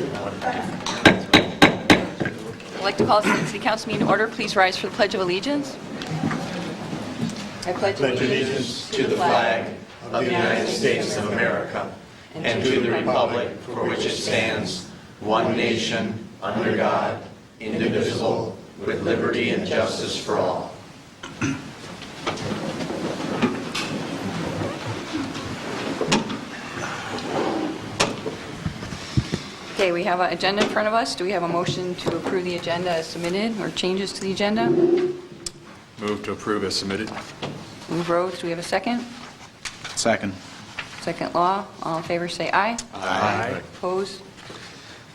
I'd like to call the City Council meeting to order. Please rise for the Pledge of Allegiance. I pledge allegiance to the flag of the United States of America and to the republic for which it stands, one nation, under God, indivisible, with liberty and justice for all. Okay, we have an agenda in front of us. Do we have a motion to approve the agenda as submitted or changes to the agenda? Move to approve as submitted. Move Rhodes. Do we have a second? Second. Second Law. All in favor say aye. Aye. Opposed?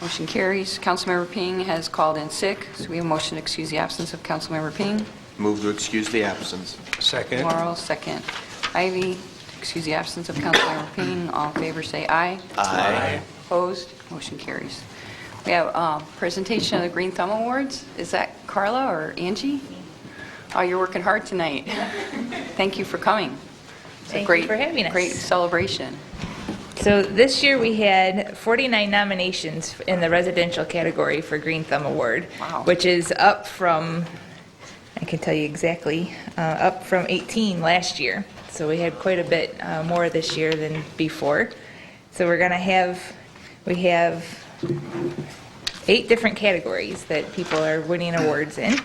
Motion carries. Councilmember Ping has called in sick, so we have a motion to excuse the absence of Councilmember Ping. Move to excuse the absence. Second. Morrow, second. Ivy, to excuse the absence of Councilmember Ping. All in favor say aye. Aye. Opposed? Motion carries. We have a presentation of the Green Thumb Awards. Is that Carla or Angie? Oh, you're working hard tonight. Thank you for coming. It's Thank you for having us. Great celebration. So this year we had 49 nominations in the residential category for Green Thumb Award, Wow. which is up from, I can tell you exactly, up from 18 last year. So we had quite a bit more this year than before. So we have 8 different categories that people are winning awards in.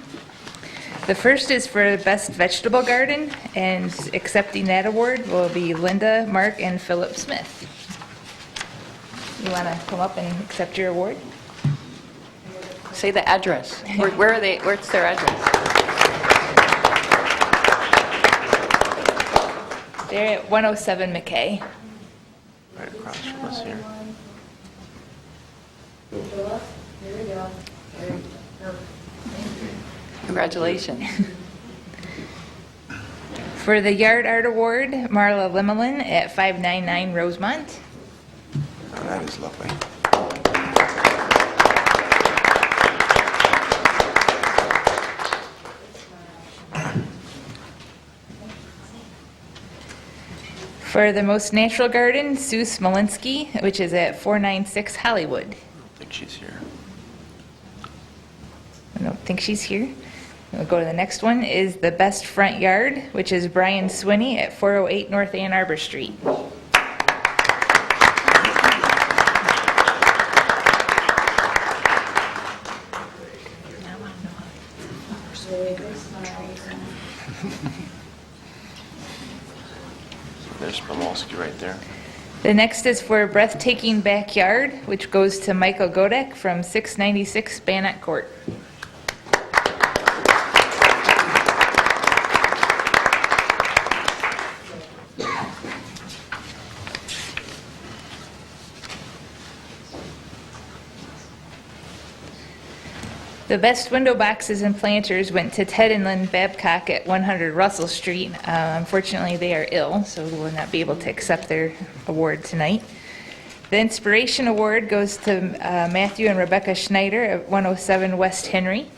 The first is for Best Vegetable Garden, and accepting that award will be Linda, Mark, and Philip Smith. You want to come up and accept your award? Say the address. Where are they? Where's their address? They're at 107 McKay. Right across from us here. Congratulations. For the Yard Art Award, Marla Limelin at 599 Rosemont. Oh, that is lovely. For the Most Natural Garden, Sue Smolinski, which is at 496 Hollywood. I don't think she's here. I don't think she's here. We'll go to the next one, is the Best Front Yard, which is Brian Swinney at 408 North Ann Arbor Street. There's Pomolsky right there. The next is for Breathtaking Backyard, which goes to Michael Godek from 696 Bannock Court. The best window boxes and planters went to Ted and Lynn Babcock at 100 Russell Street. Unfortunately, they are ill, so we will not be able to accept their award tonight. The Inspiration Award goes to Matthew and Rebecca Schneider at 107 West Henry.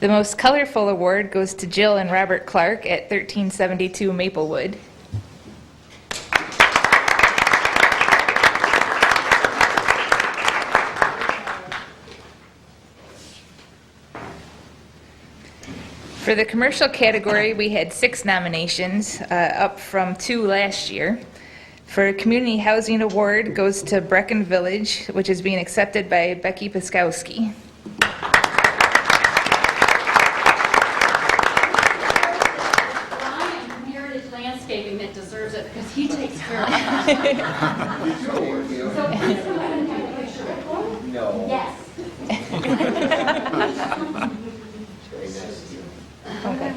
The Most Colorful Award goes to Jill and Robert Clark at 1372 Maplewood. For the commercial category, we had 6 nominations, up from 2 last year. For Community Housing Award goes to Brecken Village, which is being accepted by Becky Piskowski. Landscaping that deserves it because he takes care of it. So please go ahead and take a picture with him. No. Yes. Okay.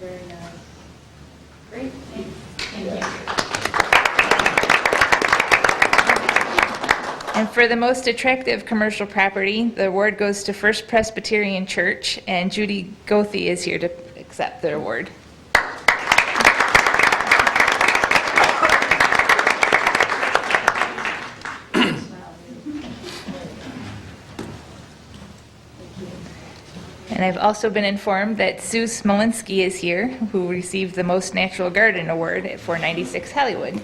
Very nice. Great. Thank you. And for the most attractive commercial property, the award goes to First Presbyterian Church, and Judy Gothi is here to accept the award. And I've also been informed that Sue Smolinski is here, who received the Most Natural Garden Award at 496 Hollywood.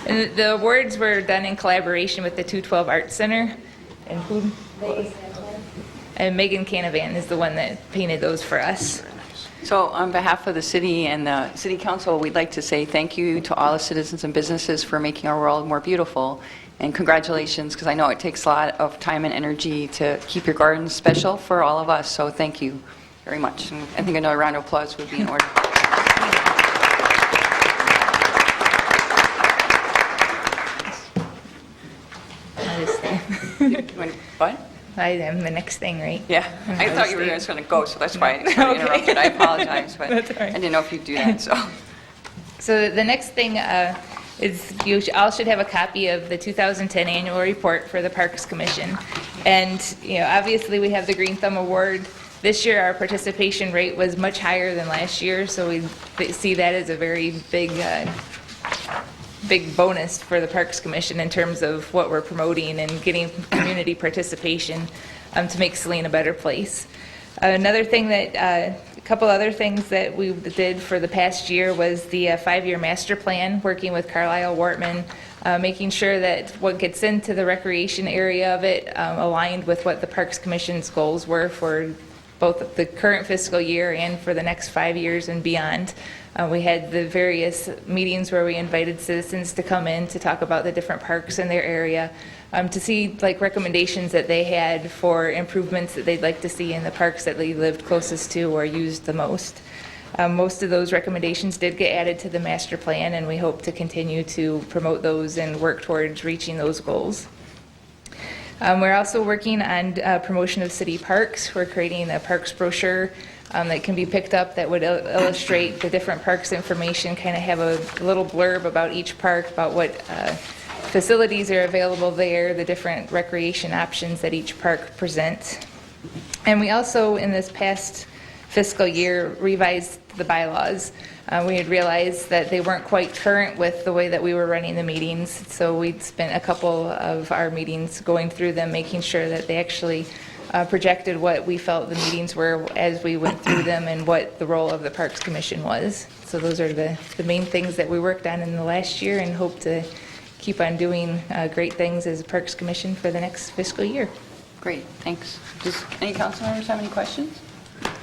And the awards were done in collaboration with the 212 Arts Center. And who? And Megan Canavan is the one that painted those for us. So on behalf of the city and the city council, we'd like to say thank you to all the citizens and businesses for making our world more beautiful. And congratulations, because I know it takes a lot of time and energy to keep your gardens special for all of us. So thank you very much. And I think another round of applause would be in order. What? I am the next thing, right? Yeah, I thought you were just going to go, so that's why I interrupted. I apologize, but That's all right. I didn't know if you'd do that, so. So the next thing is you all should have a copy of the 2010 annual report for the Parks Commission. And, obviously we have the Green Thumb Award. This year our participation rate was much higher than last year, so we see that as a very big bonus for the Parks Commission in terms of what we're promoting and getting community participation to make Saline a better place. Another thing that, a couple other things that we did for the past year was the 5-year master plan, working with Carlisle Wortman, making sure that what gets into the recreation area of it aligned with what the Parks Commission's goals were for both the current fiscal year and for the next 5 years and beyond. We had the various meetings where we invited citizens to come in to talk about the different parks in their area, to see recommendations that they had for improvements that they'd like to see in the parks that they lived closest to or used the most. Most of those recommendations did get added to the master plan, and we hope to continue to promote those and work towards reaching those goals. We're also working on promotion of city parks. We're creating a parks brochure that can be picked up that would illustrate the different parks information, kind of have a little blurb about each park, about what facilities are available there, the different recreation options that each park presents. And we also, in this past fiscal year, revised the bylaws. We had realized that they weren't quite current with the way that we were running the meetings, so we'd spent a couple of our meetings going through them, making sure that they actually projected what we felt the meetings were as we went through them and what the role of the Parks Commission was. So those are the main things that we worked on in the last year and hope to keep on doing great things as a Parks Commission for the next fiscal year. Great, thanks. Does any council members have any questions?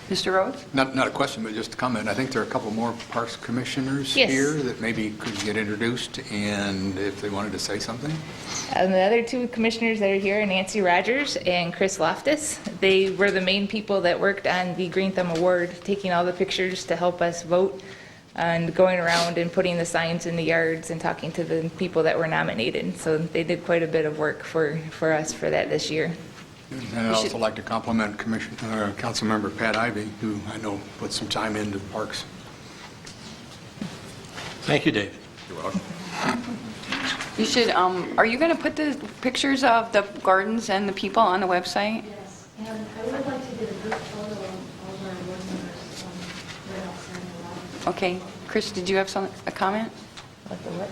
Mr. Rhodes? Not a question, but just a comment. I think there are a couple more Parks Commissioners Yes. here that maybe could get introduced, and if they wanted to say something. And the other two commissioners that are here are Nancy Rogers and Chris Loftus. They were the main people that worked on the Green Thumb Award, taking all the pictures to help us vote and going around and putting the signs in the yards and talking to the people that were nominated. So they did quite a bit of work for us for that this year. And I'd also like to compliment Councilmember Pat Ivy, who I know put some time into the parks. Thank you, Dave. You're welcome. You should, are you going to put the pictures of the gardens and the people on the website? Yes, and I would like to get a group photo of all of our board members right outside the lobby. Okay. Chris, did you have a comment? What the what?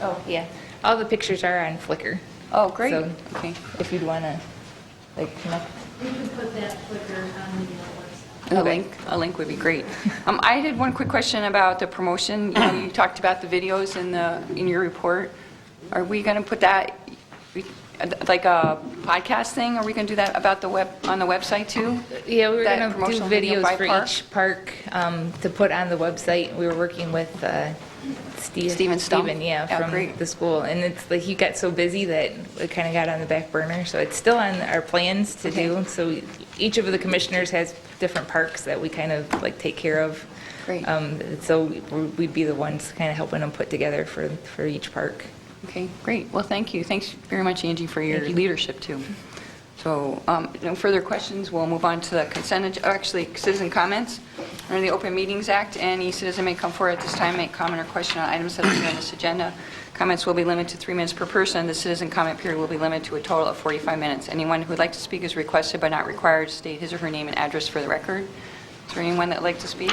Oh, yeah. All the pictures are on Flickr. Oh, great. So Okay. if you'd want to connect. We can put that Flickr on the website. A link would be great. I had one quick question about the promotion. You talked about the videos in your report. Are we going to put that like a podcast thing? Are we going to do that about on the website too? Yeah, we were That going to do promotional video by videos for park? each park to put on the website. We were working with Steven Stump? yeah, Yeah, from great. the school. And it's like he got so busy that it kind of got on the back burner. So it's still on our plans to do. So each of the commissioners has different parks that we kind of take care of. Great. So we'd be the ones kind of helping them put together for each park. Okay, great. Well, thank you. Thanks very much, Angie, for your leadership too. So, no further questions. We'll move on to the citizen comments. Under the Open Meetings Act, any citizen may come forward at this time, make comment or question on items that appear on this agenda. Comments will be limited to 3 minutes per person. The citizen comment period will be limited to a total of 45 minutes. Anyone who would like to speak is requested but not required to state his or her name and address for the record. Is there anyone that'd like to speak?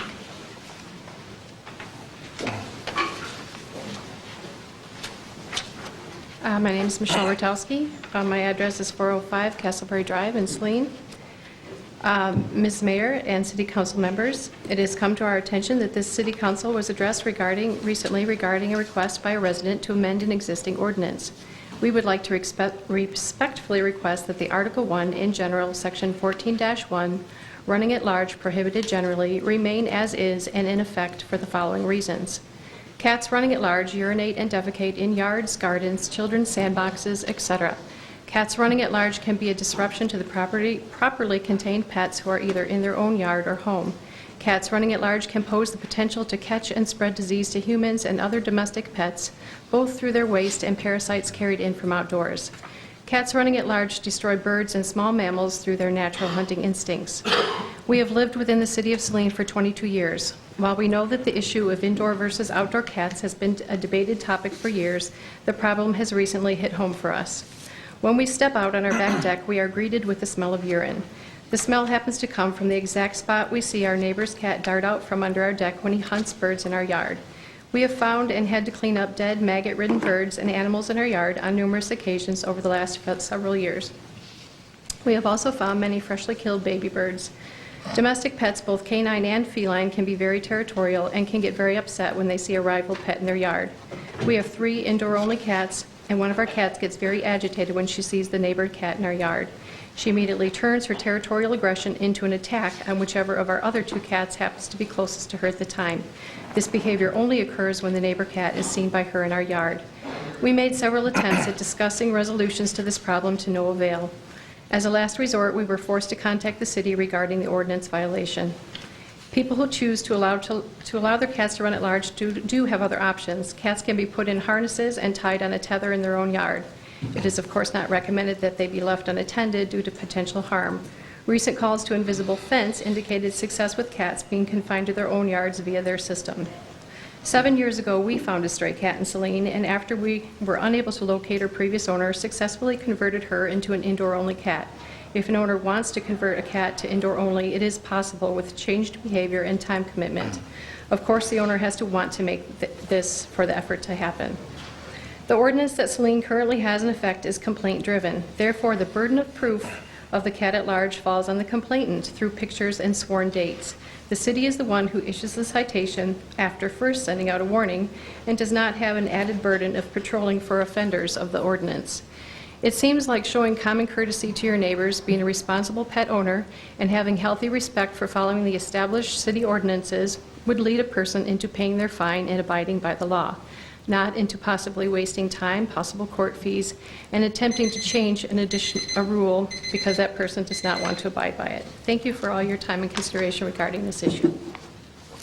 My name is Michelle Rotowski. My address is 405 Castleberry Drive in Saline. Ms. Mayor and City Council members, it has come to our attention that this City Council was addressed recently regarding a request by a resident to amend an existing ordinance. We would like to respectfully request that the Article 1 in general, Section 14-1, running at large prohibited generally, remain as is and in effect for the following reasons. Cats running at large urinate and defecate in yards, gardens, children's sandboxes, etc. Cats running at large can be a disruption to the properly contained pets who are either in their own yard or home. Cats running at large can pose the potential to catch and spread disease to humans and other domestic pets, both through their waste and parasites carried in from outdoors. Cats running at large destroy birds and small mammals through their natural hunting instincts. We have lived within the city of Saline for 22 years. While we know that the issue of indoor versus outdoor cats has been a debated topic for years, the problem has recently hit home for us. When we step out on our back deck, we are greeted with the smell of urine. The smell happens to come from the exact spot we see our neighbor's cat dart out from under our deck when he hunts birds in our yard. We have found and had to clean up dead, maggot-ridden birds and animals in our yard on numerous occasions over the last several years. We have also found many freshly killed baby birds. Domestic pets, both canine and feline, can be very territorial and can get very upset when they see a rival pet in their yard. We have 3 indoor-only cats, and one of our cats gets very agitated when she sees the neighbor cat in our yard. She immediately turns her territorial aggression into an attack on whichever of our other 2 cats happens to be closest to her at the time. This behavior only occurs when the neighbor cat is seen by her in our yard. We made several attempts at discussing resolutions to this problem to no avail. As a last resort, we were forced to contact the city regarding the ordinance violation. People who choose to allow their cats to run at large do have other options. Cats can be put in harnesses and tied on a tether in their own yard. It is, of course, not recommended that they be left unattended due to potential harm. Recent calls to Invisible Fence indicated success with cats being confined to their own yards via their system. 7 years ago, we found a stray cat in Saline, and after we were unable to locate her previous owner, successfully converted her into an indoor-only cat. If an owner wants to convert a cat to indoor-only, it is possible with changed behavior and time commitment. Of course, the owner has to want to make this for the effort to happen. The ordinance that Saline currently has in effect is complaint-driven. Therefore, the burden of proof of the cat at large falls on the complainant through pictures and sworn dates. The city is the one who issues the citation after first sending out a warning and does not have an added burden of patrolling for offenders of the ordinance. It seems like showing common courtesy to your neighbors, being a responsible pet owner, and having healthy respect for following the established city ordinances would lead a person into paying their fine and abiding by the law, not into possibly wasting time, possible court fees, and attempting to change a rule because that person does not want to abide by it. Thank you for all your time and consideration regarding this issue.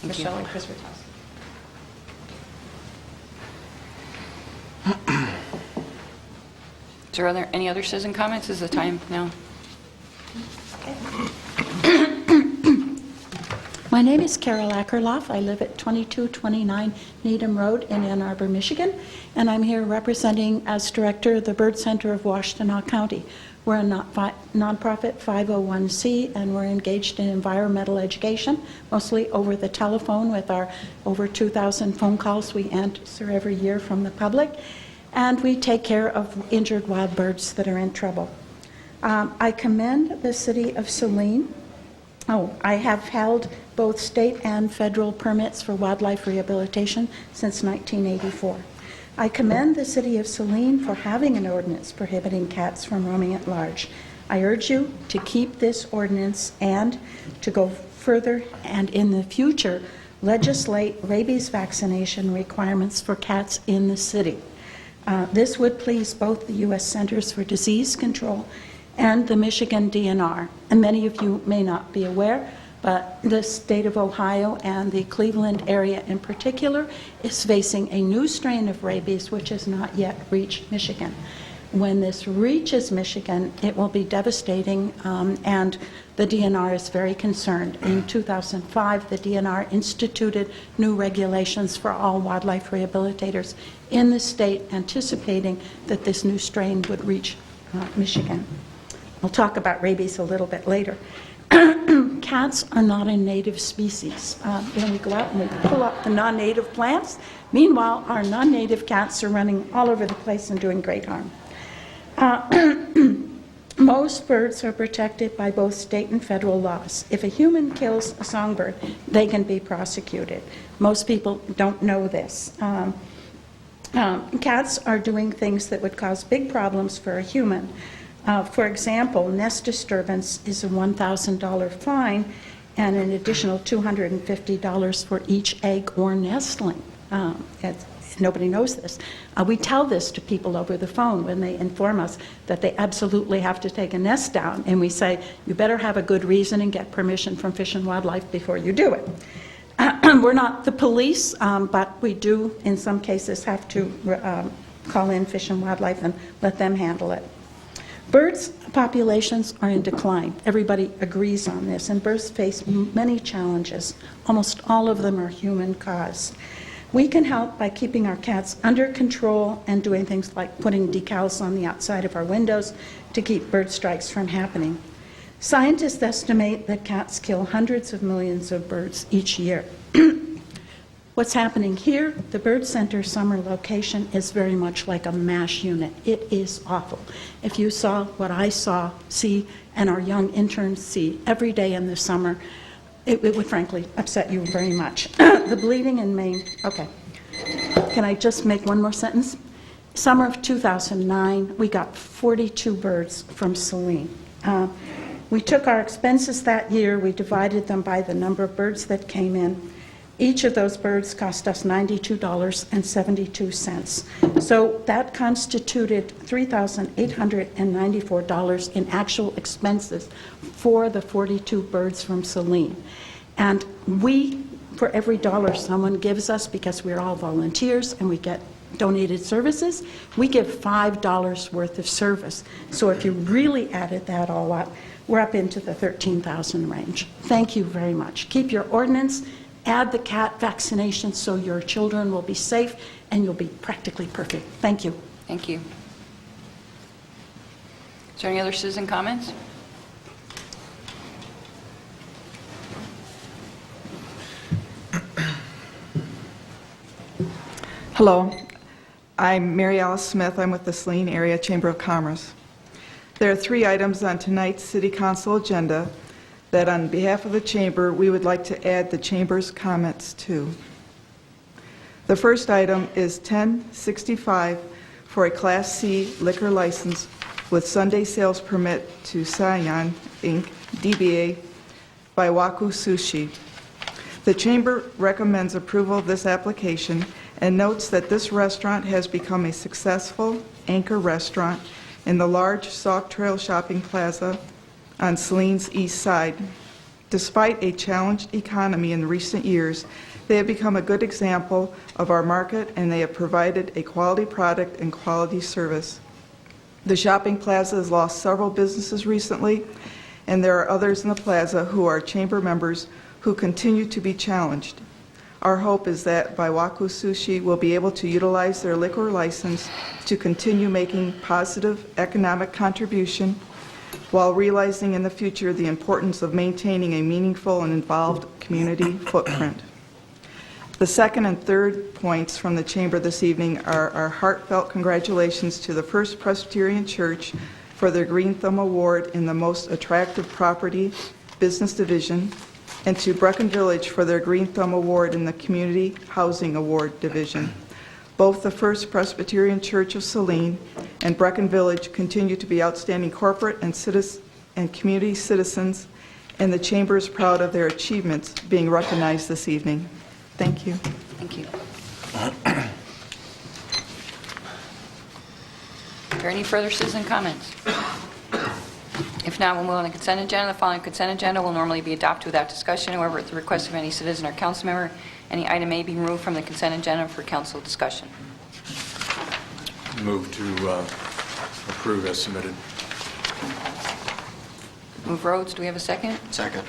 Michelle and Chris Rotowski. Is there any other citizen comments? Is the time now? My name is Carol Ackerloff. I live at 2229 Needham Road in Ann Arbor, Michigan, and I'm here representing as director the Bird Center of Washtenaw County. We're a nonprofit 501c, and we're engaged in environmental education, mostly over the telephone with our over 2,000 phone calls we answer every year from the public, and we take care of injured wild birds that are in trouble. I commend the city of Saline. I have held both state and federal permits for wildlife rehabilitation since 1984. I commend the city of Saline for having an ordinance prohibiting cats from roaming at large. I urge you to keep this ordinance and to go further and in the future legislate rabies vaccination requirements for cats in the city. This would please both the U.S. Centers for Disease Control and the Michigan DNR. And many of you may not be aware, but the state of Ohio and the Cleveland area in particular is facing a new strain of rabies which has not yet reached Michigan. When this reaches Michigan, it will be devastating, and the DNR is very concerned. In 2005, the DNR instituted new regulations for all wildlife rehabilitators in the state, anticipating that this new strain would reach Michigan. We'll talk about rabies a little bit later. Cats cats are not a native species. We go out and we pull up the non-native plants. Meanwhile, our non-native cats are running all over the place and doing great harm. Most birds are protected by both state and federal laws. If a human kills a songbird, they can be prosecuted. Most people don't know this. Cats are doing things that would cause big problems for a human. For example, nest disturbance is a $1,000 fine and an additional $250 for each egg or nestling. Nobody knows this. We tell this to people over the phone when they inform us that they absolutely have to take a nest down, and we say, you better have a good reason and get permission from Fish and Wildlife before you do it. We're not the police, but we do, in some cases, have to call in Fish and Wildlife and let them handle it. Birds' populations are in decline. Everybody agrees on this, and birds face many challenges. Almost all of them are human-caused. We can help by keeping our cats under control and doing things like putting decals on the outside of our windows to keep bird strikes from happening. Scientists estimate that cats kill hundreds of millions of birds each year. What's happening here, the Bird Center summer location is very much like a MASH unit. It is awful. If you saw what I see, and our young interns see every day in the summer, it would frankly upset you very much. The bleeding in Maine, okay. Can I just make one more sentence? Summer of 2009, we got 42 birds from Saline. We took our expenses that year, we divided them by the number of birds that came in. Each of those birds cost us $92.72. So that constituted $3,894 in actual expenses for the 42 birds from Saline. And we, for every dollar someone gives us, because we're all volunteers and we get donated services, we give $5 worth of service. So if you really added that all up, we're up into the 13,000 range. Thank you very much. Keep your ordinance. Add the cat vaccination so your children will be safe and you'll be practically perfect. Thank you. Thank you. Is there any other citizen comments? Hello, I'm Mary Alice Smith. I'm with the Saline Area Chamber of Commerce. There are 3 items on tonight's City Council agenda that on behalf of the Chamber, we would like to add the Chamber's comments to. The first item is 1065 for a Class C liquor license with Sunday sales permit to Saline, Inc., DBA by Waku Sushi. The Chamber recommends approval of this application and notes that this restaurant has become a successful anchor restaurant in the large Sauk Trail Shopping Plaza on Saline's east side. Despite a challenged economy in recent years, they have become a good example of our market, and they have provided a quality product and quality service. The shopping plaza has lost several businesses recently, and there are others in the plaza who are Chamber members who continue to be challenged. Our hope is that Waku Sushi will be able to utilize their liquor license to continue making positive economic contribution while realizing in the future the importance of maintaining a meaningful and involved community footprint. The second and third points from the Chamber this evening are our heartfelt congratulations to the First Presbyterian Church for their Green Thumb Award in the Most Attractive Property Business Division, and to Brecken Village for their Green Thumb Award in the Community Housing Award Division. Both the First Presbyterian Church of Saline and Brecken Village continue to be outstanding corporate and community citizens, and the Chamber is proud of their achievements being recognized this evening. Thank you. Thank you. Are there any further citizen comments? If not, we'll move on to the consent agenda. The following consent agenda will normally be adopted without discussion. However, at the request of any citizen or council member, any item may be removed from the consent agenda for council discussion. Move to approve as submitted. Move roads. Do we have a second? Second.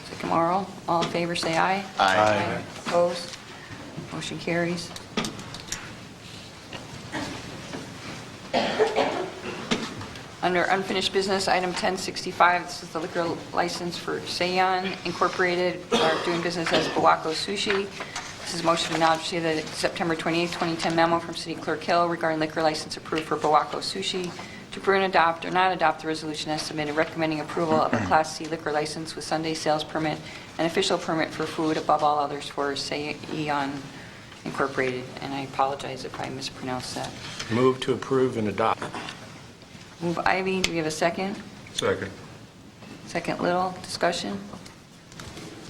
Second Morrow. All in favor, say aye. Aye. Opposed? Motion carries. Under unfinished business, item 1065, this is the liquor license for Saline Incorporated, doing business as Bawako Sushi. This is motion to acknowledge receipt of the September 28, 2010 memo from City Clerk Hill regarding liquor license approved for Bawako Sushi. To approve and adopt or not adopt the resolution as submitted recommending approval of a Class C liquor license with Sunday sales permit and official permit for food above all others for Saline Incorporated. And I apologize if I mispronounced that. Move to approve and adopt. Move Ivy. Do we have a second? Second. Second Little. Discussion?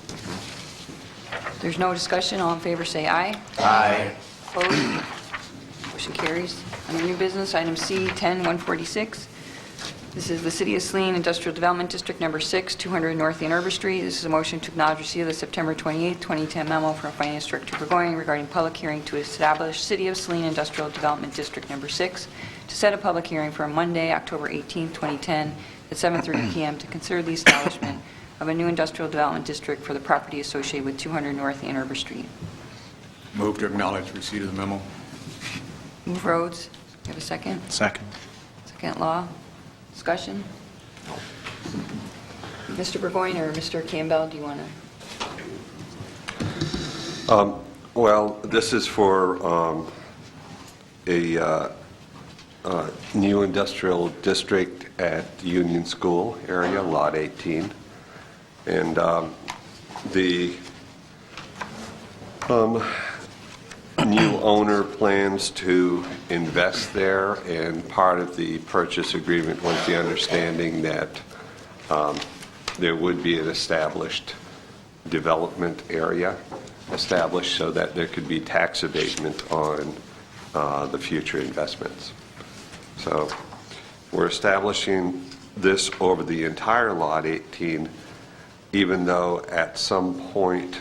If there's no discussion, all in favor say aye. Aye. Opposed? Motion carries. Under new business, item C, 10146. This is the City of Saline Industrial Development District Number 6, 200 North Ann Arbor Street. This is a motion to acknowledge receipt of the September 28, 2010 memo from Finance Director Burgoyne regarding public hearing to establish City of Saline Industrial Development District Number 6 to set a public hearing for Monday, October 18, 2010 at 7:30 p.m. to consider the establishment of a new industrial development district for the property associated with 200 North Ann Arbor Street. Move to acknowledge receipt of the memo. Move Rhodes. You have a second? Second. Second Law. Discussion? Mr. Burgoyne or Mr. Campbell, do you want to? Well, this is for a new industrial district at Union School area, Lot 18. And the new owner plans to invest there, and part of the purchase agreement was the understanding that there would be an established development area established so that there could be tax abatement on the future investments. So we're establishing this over the entire Lot 18, even though at some point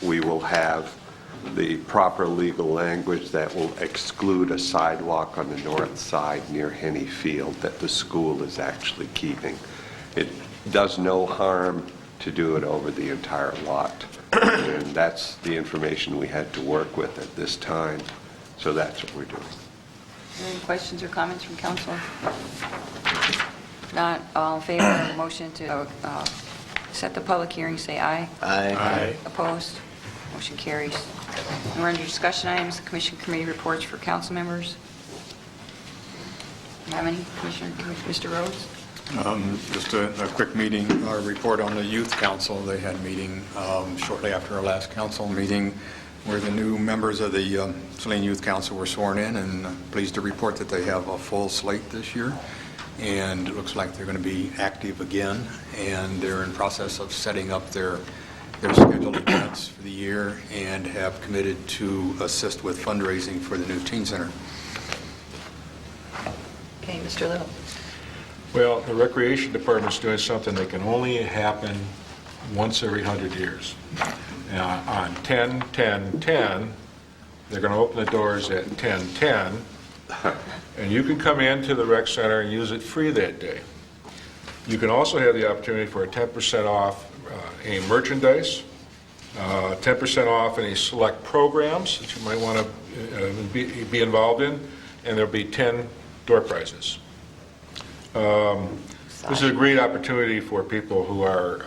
we will have the proper legal language that will exclude a sidewalk on the north side near Henny Field that the school is actually keeping. It does no harm to do it over the entire lot, and that's the information we had to work with at this time, so that's what we're doing. Any questions or comments from council? If not, all in favor of the motion to set the public hearing, say aye. Aye. Opposed? Motion carries. And we're under discussion items, the commission committee reports for council members. Do you have any, Commissioner? Mr. Rhodes? Just a quick meeting, or report on the youth council. They had a meeting shortly after our last council meeting where the new members of the Saline Youth Council were sworn in, and I'm pleased to report that they have a full slate this year, and it looks like they're going to be active again, and they're in process of setting up their scheduled events for the year and have committed to assist with fundraising for the new teen center. Okay, Mr. Little. Well, the Recreation Department's doing something that can only happen once every 100 years. On 10/10/10, they're going to open the doors at 10:10, and you can come into the rec center and use it free that day. You can also have the opportunity for a 10% off any merchandise, 10% off any select programs that you might want to be involved in, and there'll be 10 door prizes. This is a great opportunity for people who are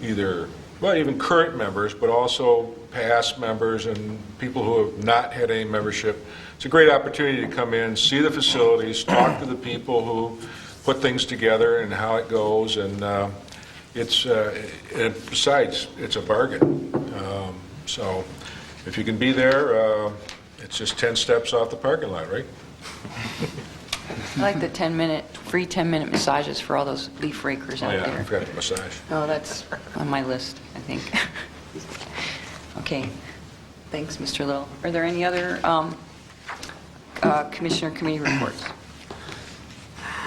either, well, even current members, but also past members and people who have not had any membership. It's a great opportunity to come in, see the facilities, talk to the people who put things together and how it goes, and and besides, it's a bargain. So if you can be there, it's just 10 steps off the parking lot, right? I like the free 10-minute massages for all those leaf rakers out Oh, yeah, there. I forgot the massage. Oh, that's on my list, I think. Okay. Thanks, Mr. Little. Are there any other commissioner committee reports?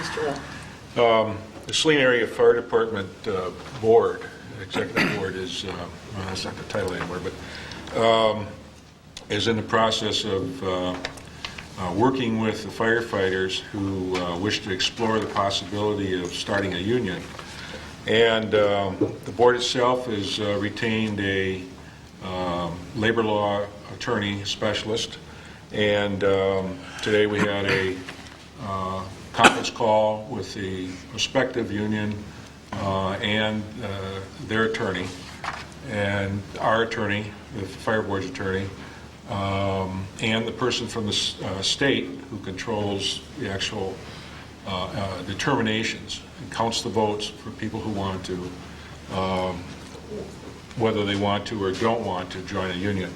Mr. Little. The Saline Area Fire Department Board, Executive Board is, well, that's not the title anymore, but is in the process of working with the firefighters who wish to explore the possibility of starting a union. And the board itself has retained a labor law attorney specialist, and today we had a conference call with the respective union and their attorney, and our attorney, the fire board's attorney, and the person from the state who controls the actual determinations and counts the votes for people who want to, whether they want to or don't want to join a union.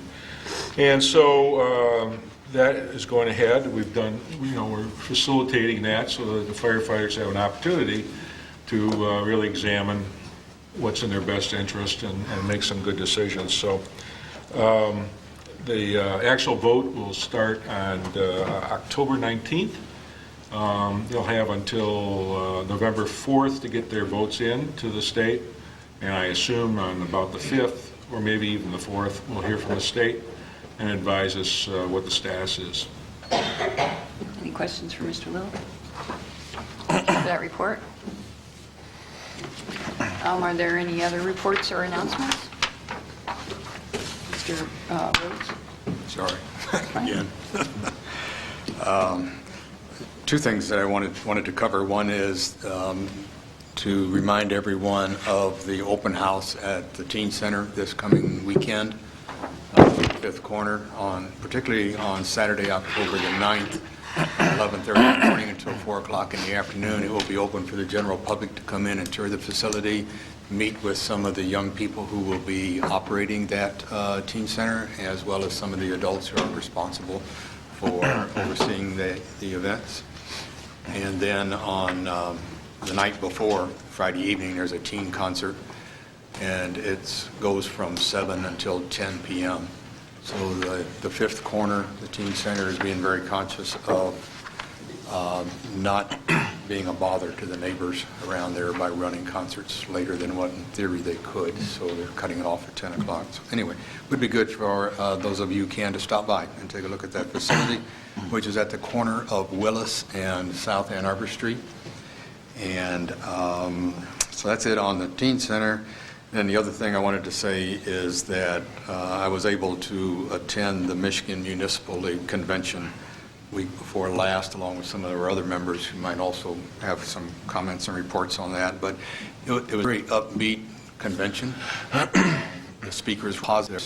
And so that is going ahead. We've done, we're facilitating that so that the firefighters have an opportunity to really examine what's in their best interest and make some good decisions. So the actual vote will start on October 19th. They'll have until November 4th to get their votes in to the state, and I assume on about the 5th, or maybe even the 4th, we'll hear from the state and advise us what the status is. Any questions for Mr. Little? Thank you for that report. Are there any other reports or announcements? Mr. Rhodes? Sorry, again. Two things that I wanted to cover. One is to remind everyone of the open house at the Teen Center this coming weekend, Fifth Corner, particularly on Saturday, October the 9th, 11:30 in the morning until 4 o'clock in the afternoon. It will be open for the general public to come in and tour the facility, meet with some of the young people who will be operating that teen center, as well as some of the adults who are responsible for overseeing the events. And then on the night before, Friday evening, there's a teen concert, and it goes from 7 until 10 p.m. So the Fifth Corner, the teen center, is being very conscious of not being a bother to the neighbors around there by running concerts later than what in theory they could, so they're cutting it off at 10 o'clock. So anyway, it would be good for those of you who can to stop by and take a look at that facility, which is at the corner of Willis and South Ann Arbor Street. And so that's it on the teen center. And the other thing I wanted to say is that I was able to attend the Michigan Municipal League Convention week before last, along with some of our other members who might also have some comments and reports on that. But it was a very upbeat convention. The speakers were positive.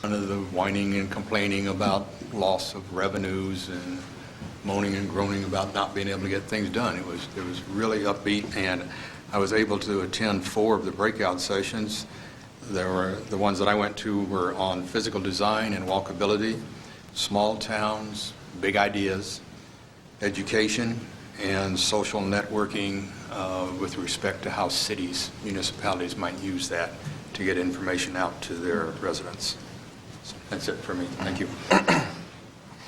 None of the whining and complaining about loss of revenues and moaning and groaning about not being able to get things done. It was really upbeat, and I was able to attend 4 of the breakout sessions. The ones that I went to were on physical design and walkability, small towns, big ideas, education, and social networking with respect to how cities, municipalities might use that to get information out to their residents. So that's it for me. Thank you.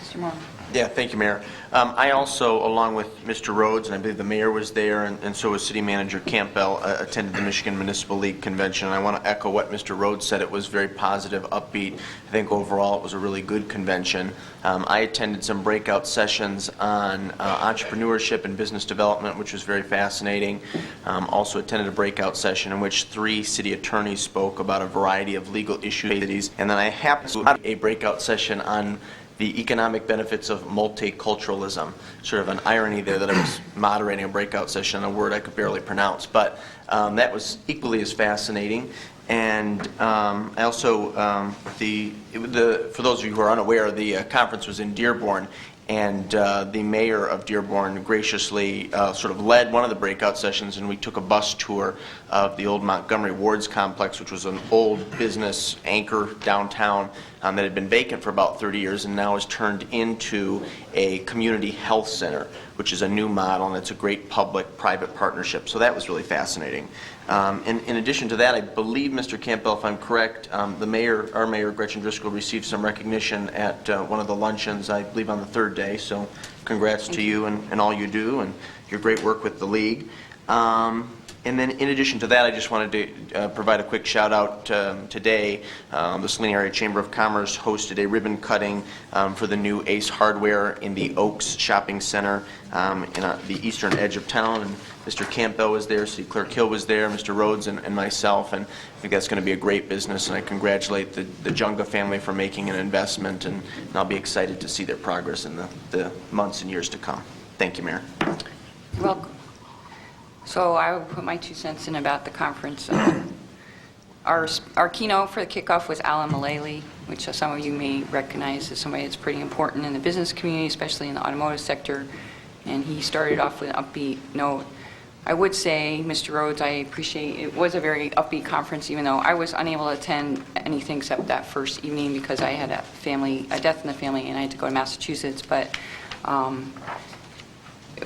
Mr. Moore? Yeah, thank you, Mayor. I also, along with Mr. Rhodes, and I believe the mayor was there, and so was City Manager Campbell, attended the Michigan Municipal League Convention. And I want to echo what Mr. Rhodes said. It was very positive, upbeat. I think overall it was a really good convention. I attended some breakout sessions on entrepreneurship and business development, which was very fascinating. Also attended a breakout session in which 3 city attorneys spoke about a variety of legal issues. And then I happened to have a breakout session on the economic benefits of multiculturalism. Sort of an irony there that I was moderating a breakout session on a word I could barely pronounce, but that was equally as fascinating. And I also, for those of you who are unaware, the conference was in Dearborn, and the mayor of Dearborn graciously sort of led one of the breakout sessions, and we took a bus tour of the old Montgomery Wards complex, which was an old business anchor downtown that had been vacant for about 30 years and now is turned into a community health center, which is a new model, and it's a great public-private partnership. So that was really fascinating. And in addition to that, I believe, Mr. Campbell, if I'm correct, our mayor, Gretchen Driscoll, received some recognition at one of the luncheons, I believe on the 3rd day. So congrats to you and all you do and your great work with the league. And then in addition to that, I just wanted to provide a quick shout out today. The Saline Area Chamber of Commerce hosted a ribbon cutting for the new Ace Hardware in the Oaks Shopping Center in the eastern edge of town. And Mr. Campbell was there, City Clerk Hill was there, Mr. Rhodes and myself, and I think that's going to be a great business, and I congratulate the Junga family for making an investment, and I'll be excited to see their progress in the months and years to come. Thank you, Mayor. You're welcome. So I will put my 2 cents in about the conference. Our keynote for the kickoff was Alan Mullally, which some of you may recognize as somebody that's pretty important in the business community, especially in the automotive sector. And he started off with an upbeat note. I would say, Mr. Rhodes, I appreciate, it was a very upbeat conference, even though I was unable to attend anything except that first evening because I had a death in the family, and I had to go to Massachusetts. But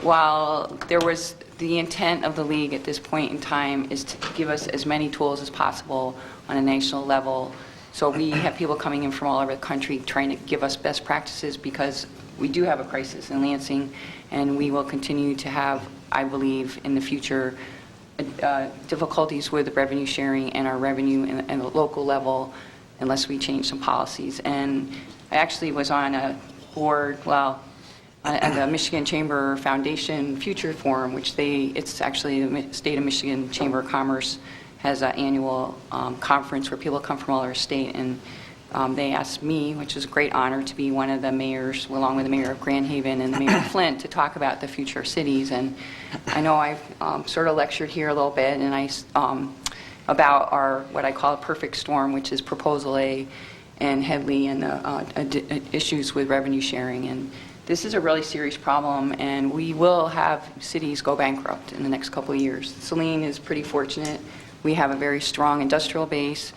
while there was the intent of the league at this point in time is to give us as many tools as possible on a national level. So we have people coming in from all over the country trying to give us best practices because we do have a crisis in Lansing, and we will continue to have, I believe, in the future, difficulties with revenue sharing and our revenue in the local level unless we change some policies. And I actually was on a board, at the Michigan Chamber Foundation Future Forum, which it's actually the State of Michigan Chamber of Commerce has an annual conference where people come from all over the state, and they asked me, which is a great honor, to be one of the mayors, along with the mayor of Grand Haven and the mayor of Flint, to talk about the future of cities. And I know I've sort of lectured here a little bit, and about our, what I call a perfect storm, which is Proposal A and Headley and the issues with revenue sharing. And this is a really serious problem, and we will have cities go bankrupt in the next couple of years. Saline is pretty fortunate. We have a very strong industrial base,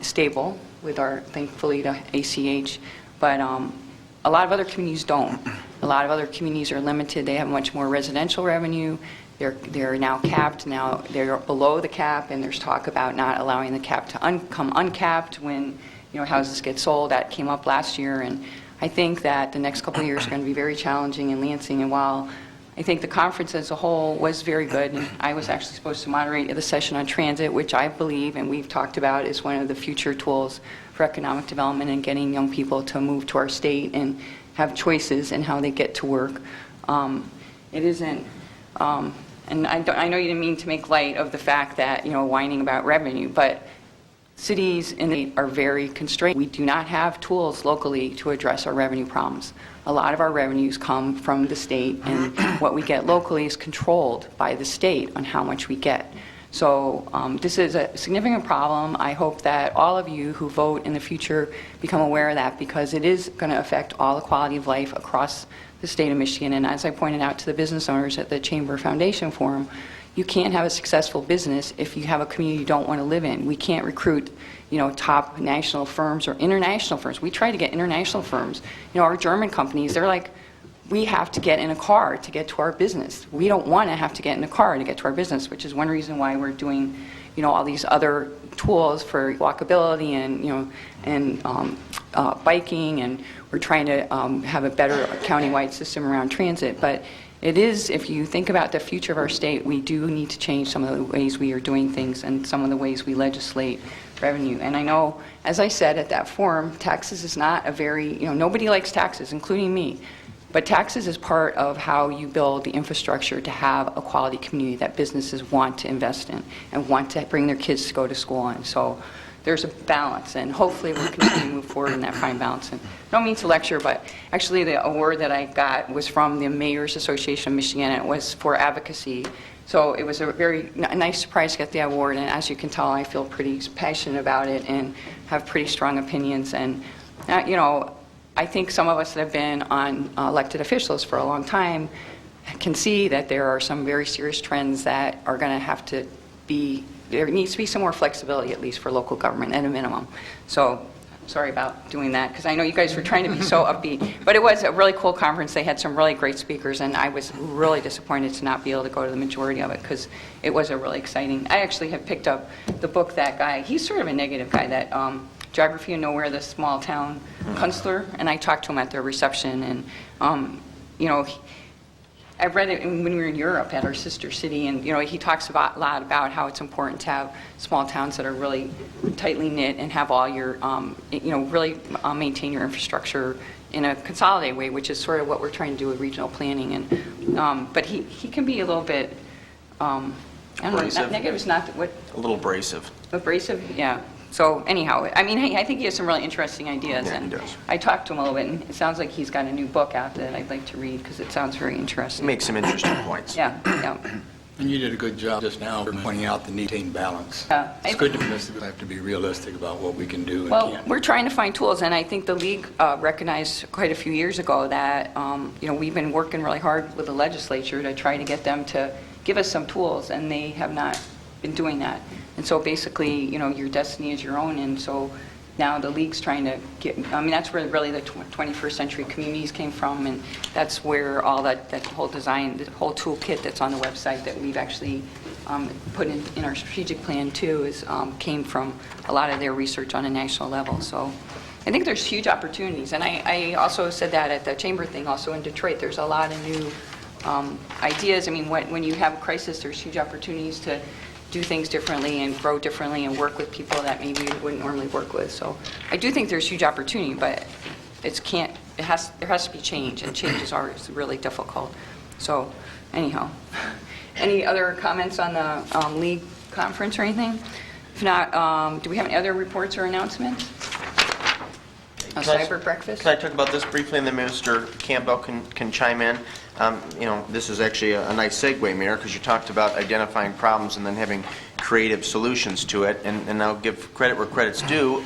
stable with our, thankfully, the ACH, but a lot of other communities don't. A lot of other communities are limited. They have much more residential revenue. They're now capped. Now they're below the cap, and there's talk about not allowing the cap to come uncapped when houses get sold. That came up last year, and I think that the next couple of years are going to be very challenging in Lansing. And while I think the conference as a whole was very good, and I was actually supposed to moderate the session on transit, which I believe, and we've talked about, is one of the future tools for economic development and getting young people to move to our state and have choices in how they get to work. It isn't, and I know you didn't mean to make light of the fact that, whining about revenue, but cities are very constrained. We do not have tools locally to address our revenue problems. A lot of our revenues come from the state, and what we get locally is controlled by the state on how much we get. So this is a significant problem. I hope that all of you who vote in the future become aware of that, because it is going to affect all the quality of life across the state of Michigan. And as I pointed out to the business owners at the Chamber Foundation Forum, you can't have a successful business if you have a community you don't want to live in. We can't recruit, top national firms or international firms. We try to get international firms. Our German companies, they're like, we have to get in a car to get to our business. We don't want to have to get in a car to get to our business, which is one reason why we're doing, all these other tools for walkability and biking, and we're trying to have a better county-wide system around transit. But it is, if you think about the future of our state, we do need to change some of the ways we are doing things and some of the ways we legislate revenue. And I know, as I said at that forum, taxes is not a very, nobody likes taxes, including me. But taxes is part of how you build the infrastructure to have a quality community that businesses want to invest in and want to bring their kids to go to school in. So there's a balance, and hopefully we'll continue to move forward in that fine balance. And I don't mean to lecture, but actually the award that I got was from the Mayor's Association of Michigan, and it was for advocacy. So it was a very nice surprise to get the award, and as you can tell, I feel pretty passionate about it and have pretty strong opinions. And, I think some of us that have been on elected officials for a long time can see that there are some very serious trends that are going to have to be, there needs to be some more flexibility, at least for local government at a minimum. So sorry about doing that, because I know you guys were trying to be so upbeat. But it was a really cool conference. They had some really great speakers, and I was really disappointed to not be able to go to the majority of it, because it was a really exciting. I actually have picked up the book, that guy, he's sort of a negative guy, that Geography of Nowhere, the small town counselor, and I talked to him at their reception, and I read it when we were in Europe at our sister city, and he talks a lot about how it's important to have small towns that are really tightly knit and have all your, really maintain your infrastructure in a consolidated way, which is sort of what we're trying to do with regional planning. And but he can be a little bit, I don't know, Abrasive. negative is not what. A little abrasive. Abrasive, yeah. So anyhow, I mean, I think he has some really interesting ideas. Yeah, he and does. I talked to him a little bit, and it sounds like he's got a new book out that I'd like to read because it sounds very interesting. Make some interesting points. Yeah, yeah. And you did a good job just now pointing out the need to maintain balance. Yeah. It's good to have to be realistic about what we can do and Well, can't. we're trying to find tools, and I think the league recognized quite a few years ago that, we've been working really hard with the legislature to try to get them to give us some tools, and they have not been doing that. And so basically, your destiny is your own, and so now the league's trying to that's where really the 21st century communities came from, and that's where all that whole design, the whole toolkit that's on the website that we've actually put in our strategic plan too, came from a lot of their research on a national level. So I think there's huge opportunities, and I also said that at the chamber thing also in Detroit. There's a lot of new ideas. I mean, when you have a crisis, there's huge opportunities to do things differently and grow differently and work with people that maybe you wouldn't normally work with. So I do think there's huge opportunity, but there has to be change, and change is always really difficult. So anyhow, any other comments on the league conference or anything? If not, do we have any other reports or announcements? A cyber breakfast? Can I talk about this briefly, and then Mr. Campbell can chime in? This is actually a nice segue, Mayor, because you talked about identifying problems and then having creative solutions to it, and I'll give credit where credit's due.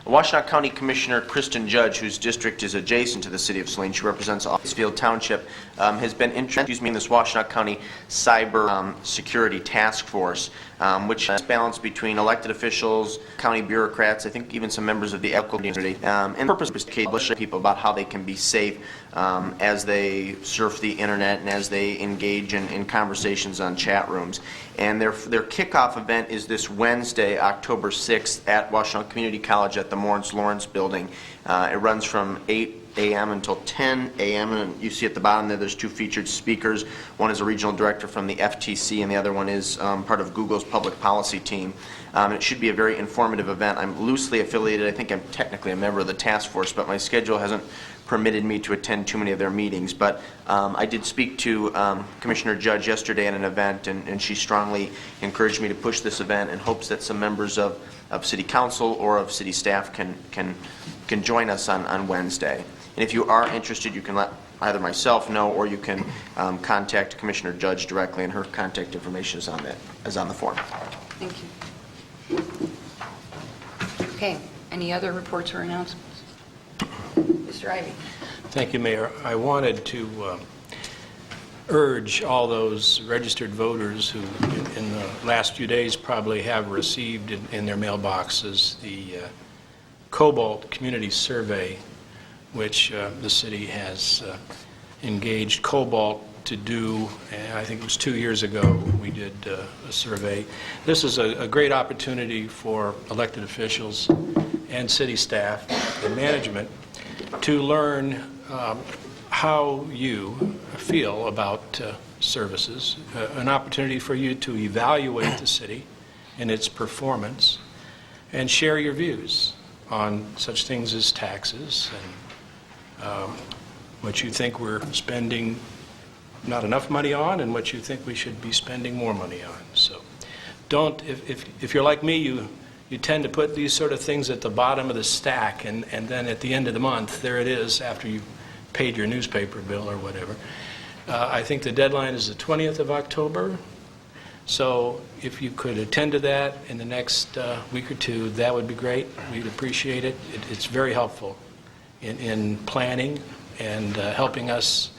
Washtenaw County Commissioner Kristen Judge, whose district is adjacent to the city of Saline, she represents Officefield Township, has been interested in this Washtenaw County Cyber Security Task Force, which is balanced between elected officials, county bureaucrats, I think even some members of the ethical community, and the purpose is to educate people about how they can be safe as they surf the internet and as they engage in conversations on chat rooms. And their kickoff event is this Wednesday, October 6th, at Washtenaw Community College at the Lawrence Building. It runs from 8 a.m. until 10 a.m. and you see at the bottom there's two featured speakers. One is a regional director from the FTC and the other one is part of Google's public policy team. It should be a very informative event. I'm loosely affiliated. I think I'm technically a member of the task force, but my schedule hasn't permitted me to attend too many of their meetings. But I did speak to Commissioner Judge yesterday at an event, and she strongly encouraged me to push this event in hopes that some members of City Council or of City staff can join us on Wednesday. And if you are interested, you can let either myself know, or you can contact Commissioner Judge directly, and her contact information is on the form. Thank you. Okay, any other reports or announcements? Mr. Ivey. Thank you, Mayor. I wanted to urge all those registered voters who in the last few days probably have received in their mailboxes the Cobalt Community Survey, which the city has engaged Cobalt to do. I think it was 2 years ago we did a survey. This is a great opportunity for elected officials and city staff and management to learn how you feel about services, an opportunity for you to evaluate the city and its performance and share your views on such things as taxes and what you think we're spending not enough money on and what you think we should be spending more money on. So don't, if you're like me, you tend to put these sort of things at the bottom of the stack, and then at the end of the month, there it is after you've paid your newspaper bill or whatever. I think the deadline is the 20th of October, so if you could attend to that in the next week or two, that would be great. We'd appreciate it. It's very helpful in planning and helping us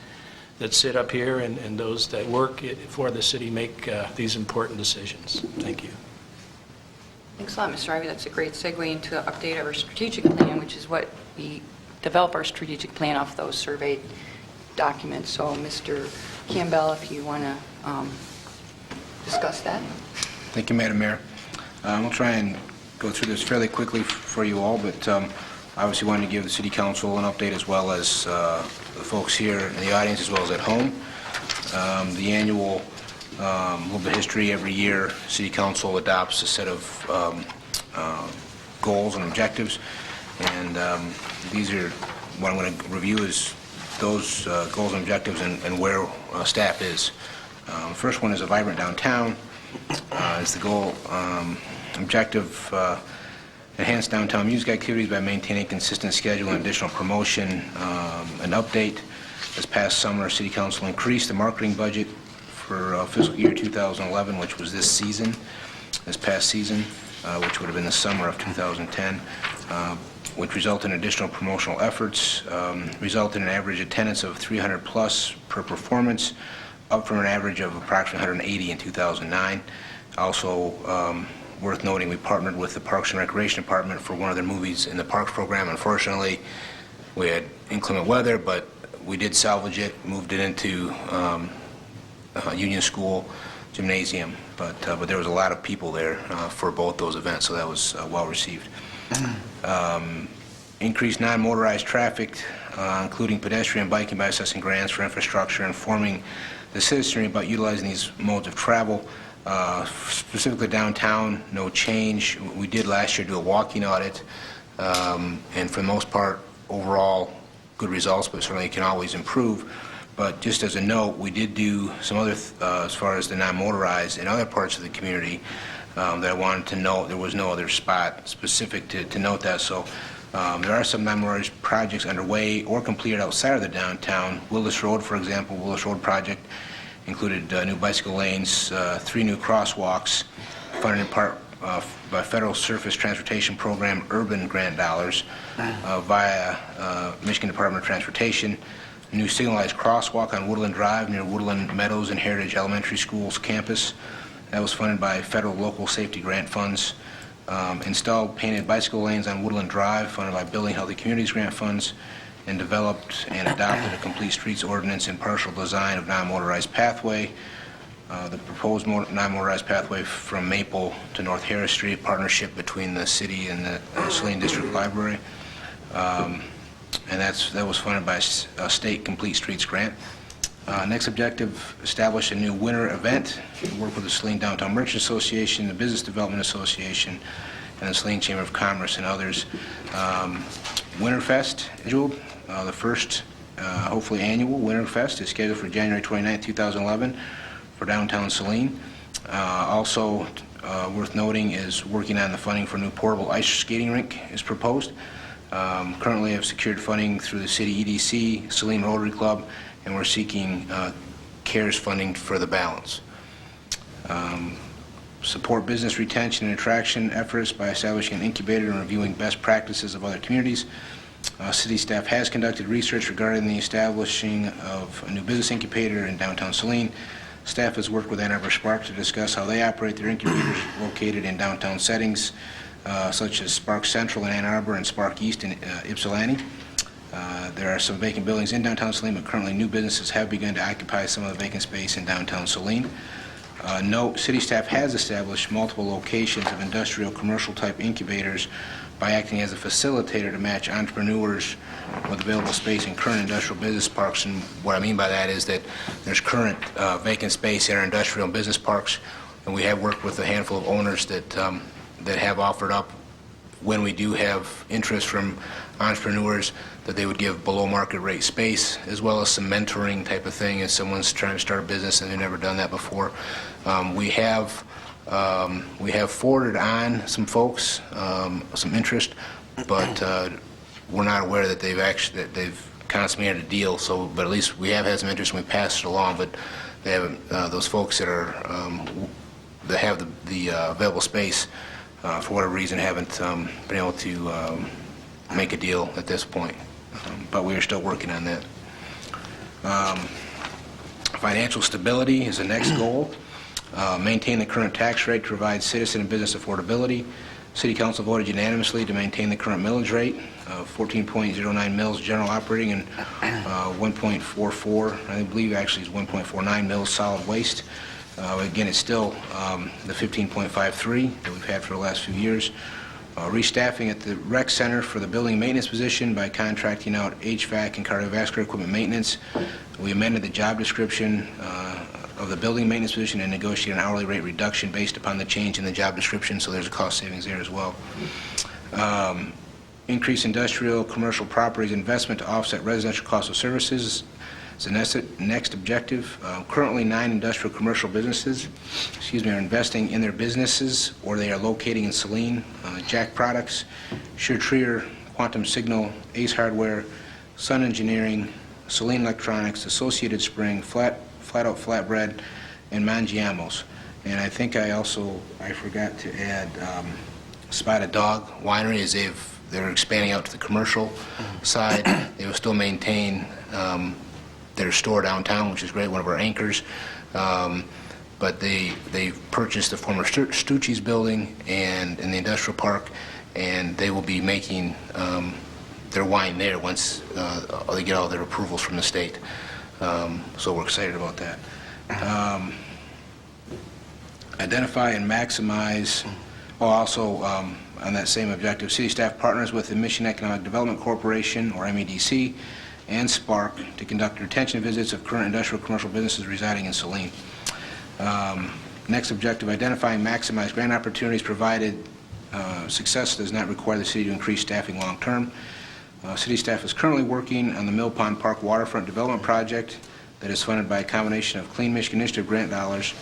that sit up here and those that work for the city make these important decisions. Thank you. Thanks a lot, Mr. Ivey. That's a great segue into the update of our strategic plan, which is what we develop our strategic plan off those survey documents. So, Mr. Campbell, if you want to discuss that. Thank you, Madam Mayor. We'll try and go through this fairly quickly for you all, but obviously wanted to give the City Council an update as well as the folks here in the audience as well as at home. The annual little bit of history, every year City Council adopts a set of goals and objectives, and these are what I'm going to review is those goals and objectives and where staff is. The first one is a vibrant downtown. Is the goal objective Enhance downtown music activities by maintaining consistent schedule and additional promotion. An update, this past summer, City Council increased the marketing budget for fiscal year 2011, which was this past season, which would have been the summer of 2010, which resulted in additional promotional efforts, resulted in an average attendance of 300 plus per performance, up from an average of approximately 180 in 2009. Also, worth noting, we partnered with the Parks and Recreation Department for one of their movies in the Parks program. Unfortunately, we had inclement weather, but we did salvage it, moved it into Union School Gymnasium. But there was a lot of people there for both those events, so that was well received. Increased non-motorized traffic, including pedestrian, biking by assessing grants for infrastructure, informing the citizenry about utilizing these modes of travel. Specifically downtown, no change. We did last year do a walking audit, and for the most part, overall, good results, but certainly can always improve. But just as a note, we did do some other, as far as the non-motorized in other parts of the community, that I wanted to note. There was no other spot specific to note that, so there are some non-motorized projects underway or completed outside of the downtown. Willis Road, for example, Willis Road project included new bicycle lanes, 3 new crosswalks, funded in part by Federal Surface Transportation Program urban grant dollars via Michigan Department of Transportation. A new signalized crosswalk on Woodland Drive near Woodland Meadows and Heritage Elementary School's campus. That was funded by federal local safety grant funds. Installed painted bicycle lanes on Woodland Drive, funded by Building Healthy Communities grant funds, and developed and adopted a complete streets ordinance and partial design of non-motorized pathway. The proposed non-motorized pathway from Maple to North Harris Street, partnership between the city and the Saline District Library. And that was funded by a state complete streets grant. Next objective, establish a new winter event. Work with the Saline Downtown Merchant Association, the Business Development Association, and the Saline Chamber of Commerce and others. Winterfest scheduled. The first, hopefully annual Winterfest is scheduled for January 29, 2011 for downtown Saline. Also worth noting is working on the funding for a new portable ice skating rink is proposed. Currently have secured funding through the city EDC, Saline Rotary Club, and we're seeking CARES funding for the balance. Support business retention and attraction efforts by establishing an incubator and reviewing best practices of other communities. City staff has conducted research regarding the establishing of a new business incubator in downtown Saline. Staff has worked with Ann Arbor Spark to discuss how they operate their incubators located in downtown settings, such as Spark Central in Ann Arbor and Spark East in Ypsilanti. There are some vacant buildings in downtown Saline, but currently new businesses have begun to occupy some of the vacant space in downtown Saline. Note, city staff has established multiple locations of industrial commercial type incubators by acting as a facilitator to match entrepreneurs with available space in current industrial business parks. And what I mean by that is that there's current vacant space in our industrial and business parks, and we have worked with a handful of owners that have offered up, when we do have interest from entrepreneurs, that they would give below market rate space, as well as some mentoring type of thing if someone's trying to start a business and they've never done that before. We have forwarded on some folks some interest, but we're not aware that they've consummated a deal. So, but at least we have had some interest and we passed it along. But they haven't. Those folks that have the available space, for whatever reason, haven't been able to make a deal at this point. But we are still working on that. Financial stability is the next goal. Maintain the current tax rate to provide citizen and business affordability. City Council voted unanimously to maintain the current millage rate of 14.09 mils general operating and 1.44, I believe actually is 1.49 mils solid waste. Again, it's still the 15.53 that we've had for the last few years. Restaffing at the rec center for the building maintenance position by contracting out HVAC and cardiovascular equipment maintenance. We amended the job description of the building maintenance position and negotiated an hourly rate reduction based upon the change in the job description, so there's a cost savings there as well. Increase industrial commercial properties investment to offset residential cost of services. As the next objective, currently 9 industrial commercial businesses, are investing in their businesses or they are locating in Saline. Jack Products, Sure-Trier, Quantum Signal, Ace Hardware, Sun Engineering, Saline Electronics, Associated Spring, Flat Out Flatbread, and Mangiamo's. And I think I forgot to add Spotted Dog Winery, as they're expanding out to the commercial side. They will still maintain their store downtown, which is great, one of our anchors. But they've purchased the former Stucci's building and in the industrial park, and they will be making their wine there once they get all their approvals from the state. So we're excited about that. Identify and maximize, also on that same objective, city staff partners with the Michigan Economic Development Corporation, or MEDC, and Spark to conduct retention visits of current industrial commercial businesses residing in Saline. Next objective, identify and maximize grant opportunities provided success does not require the city to increase staffing long-term. City staff is currently working on the Mill Pond Park Waterfront Development Project that is funded by a combination of Clean Michigan Initiative grant dollars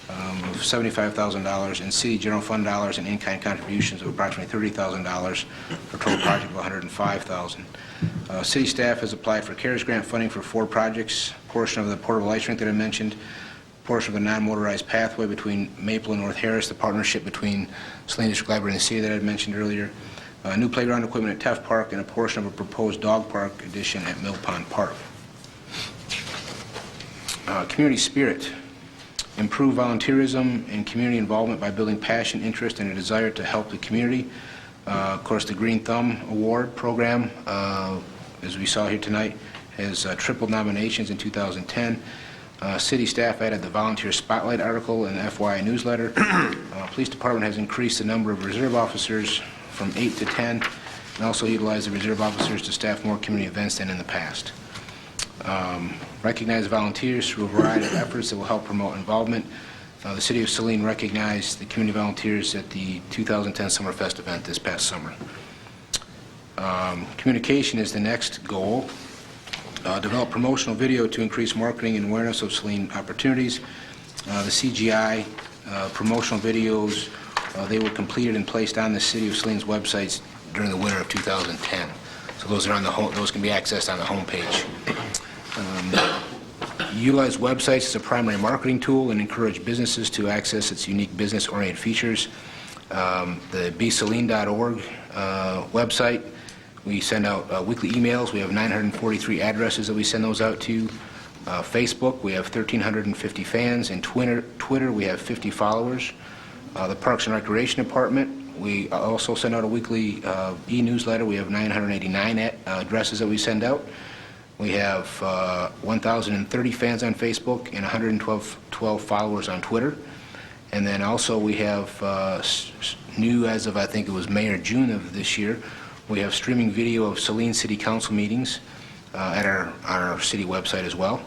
of $75,000 and city general fund dollars and in-kind contributions of approximately $30,000 for a total project of $105,000. City staff has applied for CARES grant funding for 4 projects, a portion of the portable ice rink that I mentioned, a portion of the non-motorized pathway between Maple and North Harris, the partnership between Saline District Library and the city that I mentioned earlier, new playground equipment at Teff Park, and a portion of a proposed dog park addition at Mill Pond Park. Community spirit. Improve volunteerism and community involvement by building passion, interest, and a desire to help the community. Of course, the Green Thumb Award program, as we saw here tonight, has tripled nominations in 2010. City staff added the Volunteer Spotlight article in the FYI newsletter. Police Department has increased the number of reserve officers from 8 to 10, and also utilized the reserve officers to staff more community events than in the past. Recognize volunteers through a variety of efforts that will help promote involvement. The City of Saline recognized the community volunteers at the 2010 Summerfest event this past summer. Communication is the next goal. Develop promotional video to increase marketing and awareness of Saline opportunities. The CGI promotional videos, they were completed and placed on the City of Saline's websites during the winter of 2010. So those are on the those can be accessed on the homepage. Utilize websites as a primary marketing tool and encourage businesses to access its unique business-oriented features. The bsaline.org website, we send out weekly emails. We have 943 addresses that we send those out to. Facebook, we have 1,350 fans. And Twitter, we have 50 followers. The Parks and Recreation Department, we also send out a weekly e-newsletter. We have 989 addresses that we send out. We have 1,030 fans on Facebook and 112 followers on Twitter. And then also we have new as of, I think it was May or June of this year, we have streaming video of Saline City Council meetings at our city website as well.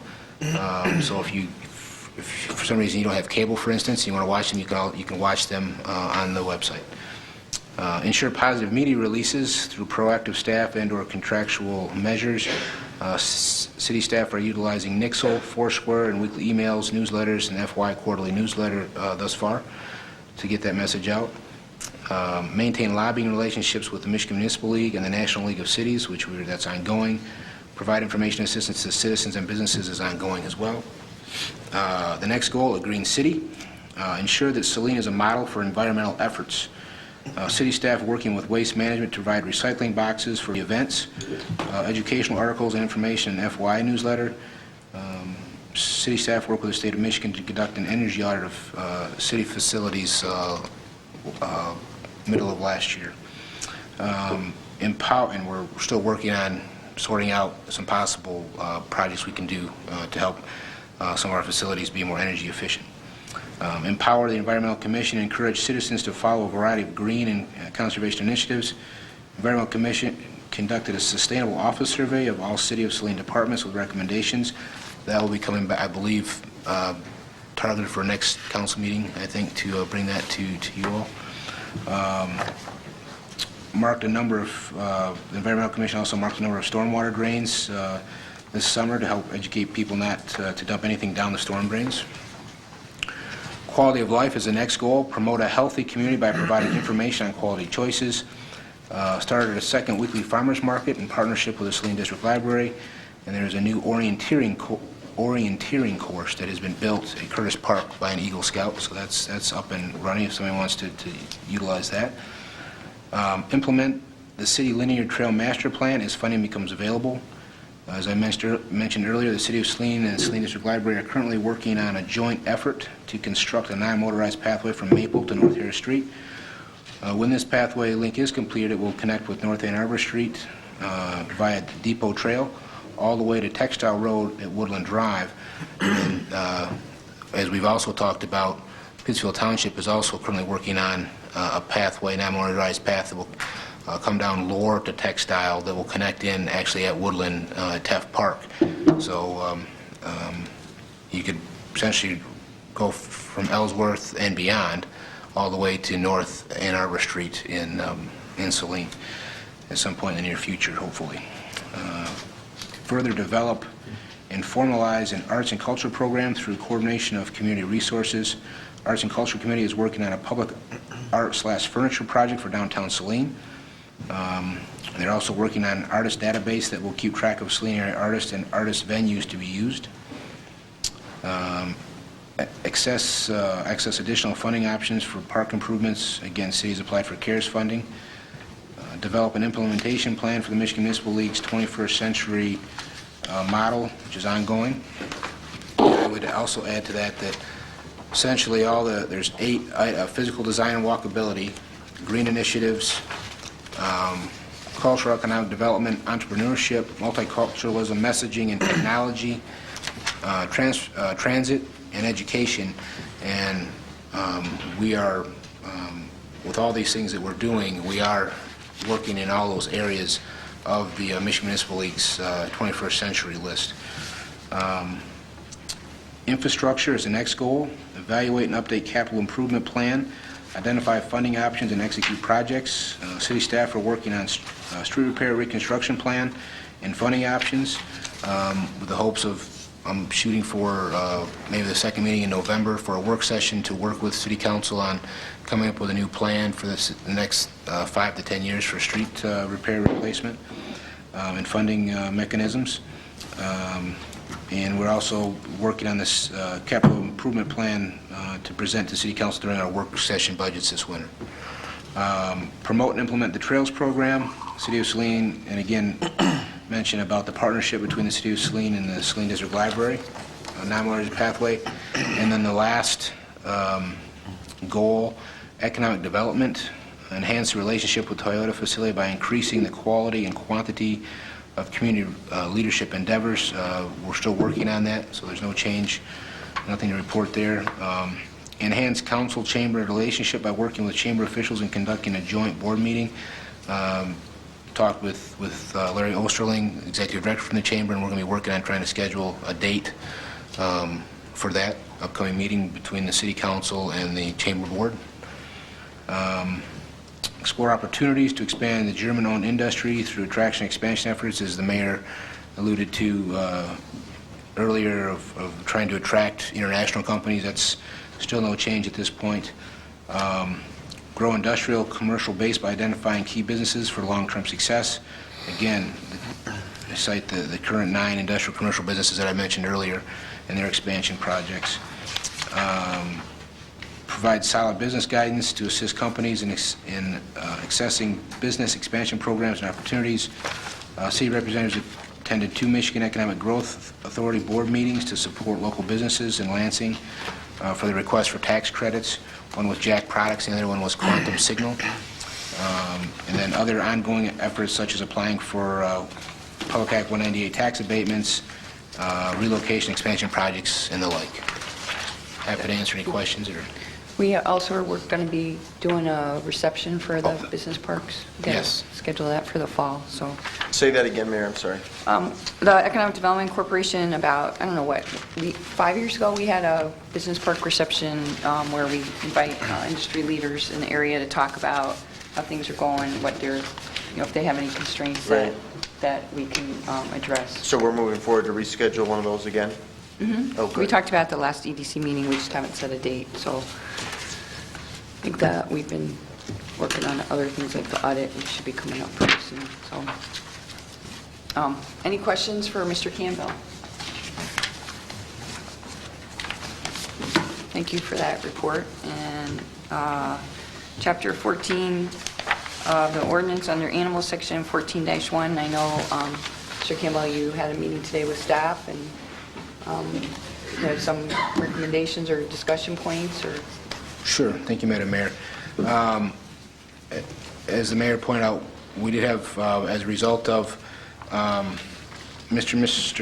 So if for some reason you don't have cable, for instance, you want to watch them, you can watch them on the website. Ensure positive media releases through proactive staff and/or contractual measures. City staff are utilizing Nixle, Foursquare, and weekly emails, newsletters, and FY quarterly newsletter thus far to get that message out. Maintain lobbying relationships with the Michigan Municipal League and the National League of Cities, that's ongoing. Provide information assistance to citizens and businesses is ongoing as well. The next goal, a green city. Ensure that Saline is a model for environmental efforts. City staff working with waste management to provide recycling boxes for the events, educational articles and information in FY newsletter. City staff work with the state of Michigan to conduct an energy audit of city facilities middle of last year. Empower, and we're still working on sorting out some possible projects we can do to help some of our facilities be more energy efficient. Empower the Environmental Commission and encourage citizens to follow a variety of green and conservation initiatives. Environmental Commission conducted a sustainable office survey of all City of Saline departments with recommendations. That will be coming back, I believe, targeted for next council meeting, I think, to bring that to you all. Marked a number of, the Environmental Commission also marked a number of stormwater drains this summer to help educate people not to dump anything down the storm drains. Quality of life is the next goal. Promote a healthy community by providing information on quality choices. Started a second weekly farmers market in partnership with the Saline District Library, and there's a new orienteering course that has been built at Curtis Park by an Eagle Scout, so that's up and running if somebody wants to utilize that. Implement the City Linear Trail Master Plan as funding becomes available. As I mentioned earlier, the City of Saline and the Saline District Library are currently working on a joint effort to construct a non-motorized pathway from Maple to North Harris Street. When this pathway link is completed, it will connect with North Ann Arbor Street via Depot Trail all the way to Textile Road at Woodland Drive. And as we've also talked about, Pittsfield Township is also currently working on a pathway, non-motorized path that will come down Lore to Textile that will connect in actually at Woodland at Teff Park. So you could essentially go from Ellsworth and beyond all the way to North Ann Arbor Street in Saline at some point in the near future, hopefully. Further develop and formalize an arts and culture program through coordination of community resources. Arts and Culture Committee is working on a public art/furniture project for downtown Saline. They're also working on an artist database that will keep track of Saline area artists and artist venues to be used. Access additional funding options for park improvements. Again, cities applied for CARES funding. Develop an implementation plan for the Michigan Municipal League's 21st century model, which is ongoing. I would also add to that essentially there's 8 physical design and walkability, green initiatives, cultural economic development, entrepreneurship, multiculturalism, messaging and technology, transit and education. And we are, with all these things that we're doing, we are working in all those areas of the Michigan Municipal League's 21st century list. Infrastructure is the next goal. Evaluate and update capital improvement plan. Identify funding options and execute projects. City staff are working on street repair reconstruction plan and funding options with the hopes of shooting for maybe the second meeting in November for a work session to work with City Council on coming up with a new plan for the next 5 to 10 years for street repair replacement and funding mechanisms. And we're also working on this capital improvement plan to present to City Council during our work session budgets this winter. Promote and implement the Trails Program. City of Saline, and again, mention about the partnership between the City of Saline and the Saline District Library, non-motorized pathway. And then the last goal, economic development. Enhance the relationship with Toyota facility by increasing the quality and quantity of community leadership endeavors. We're still working on that, so there's no change, nothing to report there. Enhance council-chamber relationship by working with chamber officials and conducting a joint board meeting. Talked with Larry Osterling, executive director from the chamber, and we're going to be working on trying to schedule a date for that upcoming meeting between the city council and the chamber board. Explore opportunities to expand the German-owned industry through attraction and expansion efforts, as the mayor alluded to earlier, of trying to attract international companies. That's still no change at this point. Grow industrial commercial base by identifying key businesses for long-term success. Again, I cite the current 9 industrial commercial businesses that I mentioned earlier and their expansion projects. Provide solid business guidance to assist companies in accessing business expansion programs and opportunities. City representatives attended 2 Michigan Economic Growth Authority board meetings to support local businesses in Lansing for the request for tax credits. One was Jack Products, and the other one was Quantum Signal. And then other ongoing efforts such as applying for Public Act 198 tax abatements, relocation expansion projects, and the like. Happy to answer any questions. We also are going to be doing a reception for the business parks. Yes. Schedule that for the fall, so. Say that again, Mayor, I'm sorry. The Economic Development Corporation, about, I don't know what, 5 years ago, we had a business park reception where we invite industry leaders in the area to talk about how things are going, what they're, if they have any constraints that that we can address. So we're moving forward to reschedule one of those again? Mm-hmm. Oh, good. We talked about the last EDC meeting, we just haven't set a date, so I think that we've been working on other things like the audit, which should be coming up pretty soon, so. Any questions for Mr. Campbell? Thank you for that report. And Chapter 14 of the ordinance under animals, Section 14-1. I know, Mr. Campbell, you had a meeting today with staff, and you had some recommendations or discussion points, or? Sure. Thank you, Madam Mayor. As the mayor pointed out, we did have, as a result of Mr. and Mrs.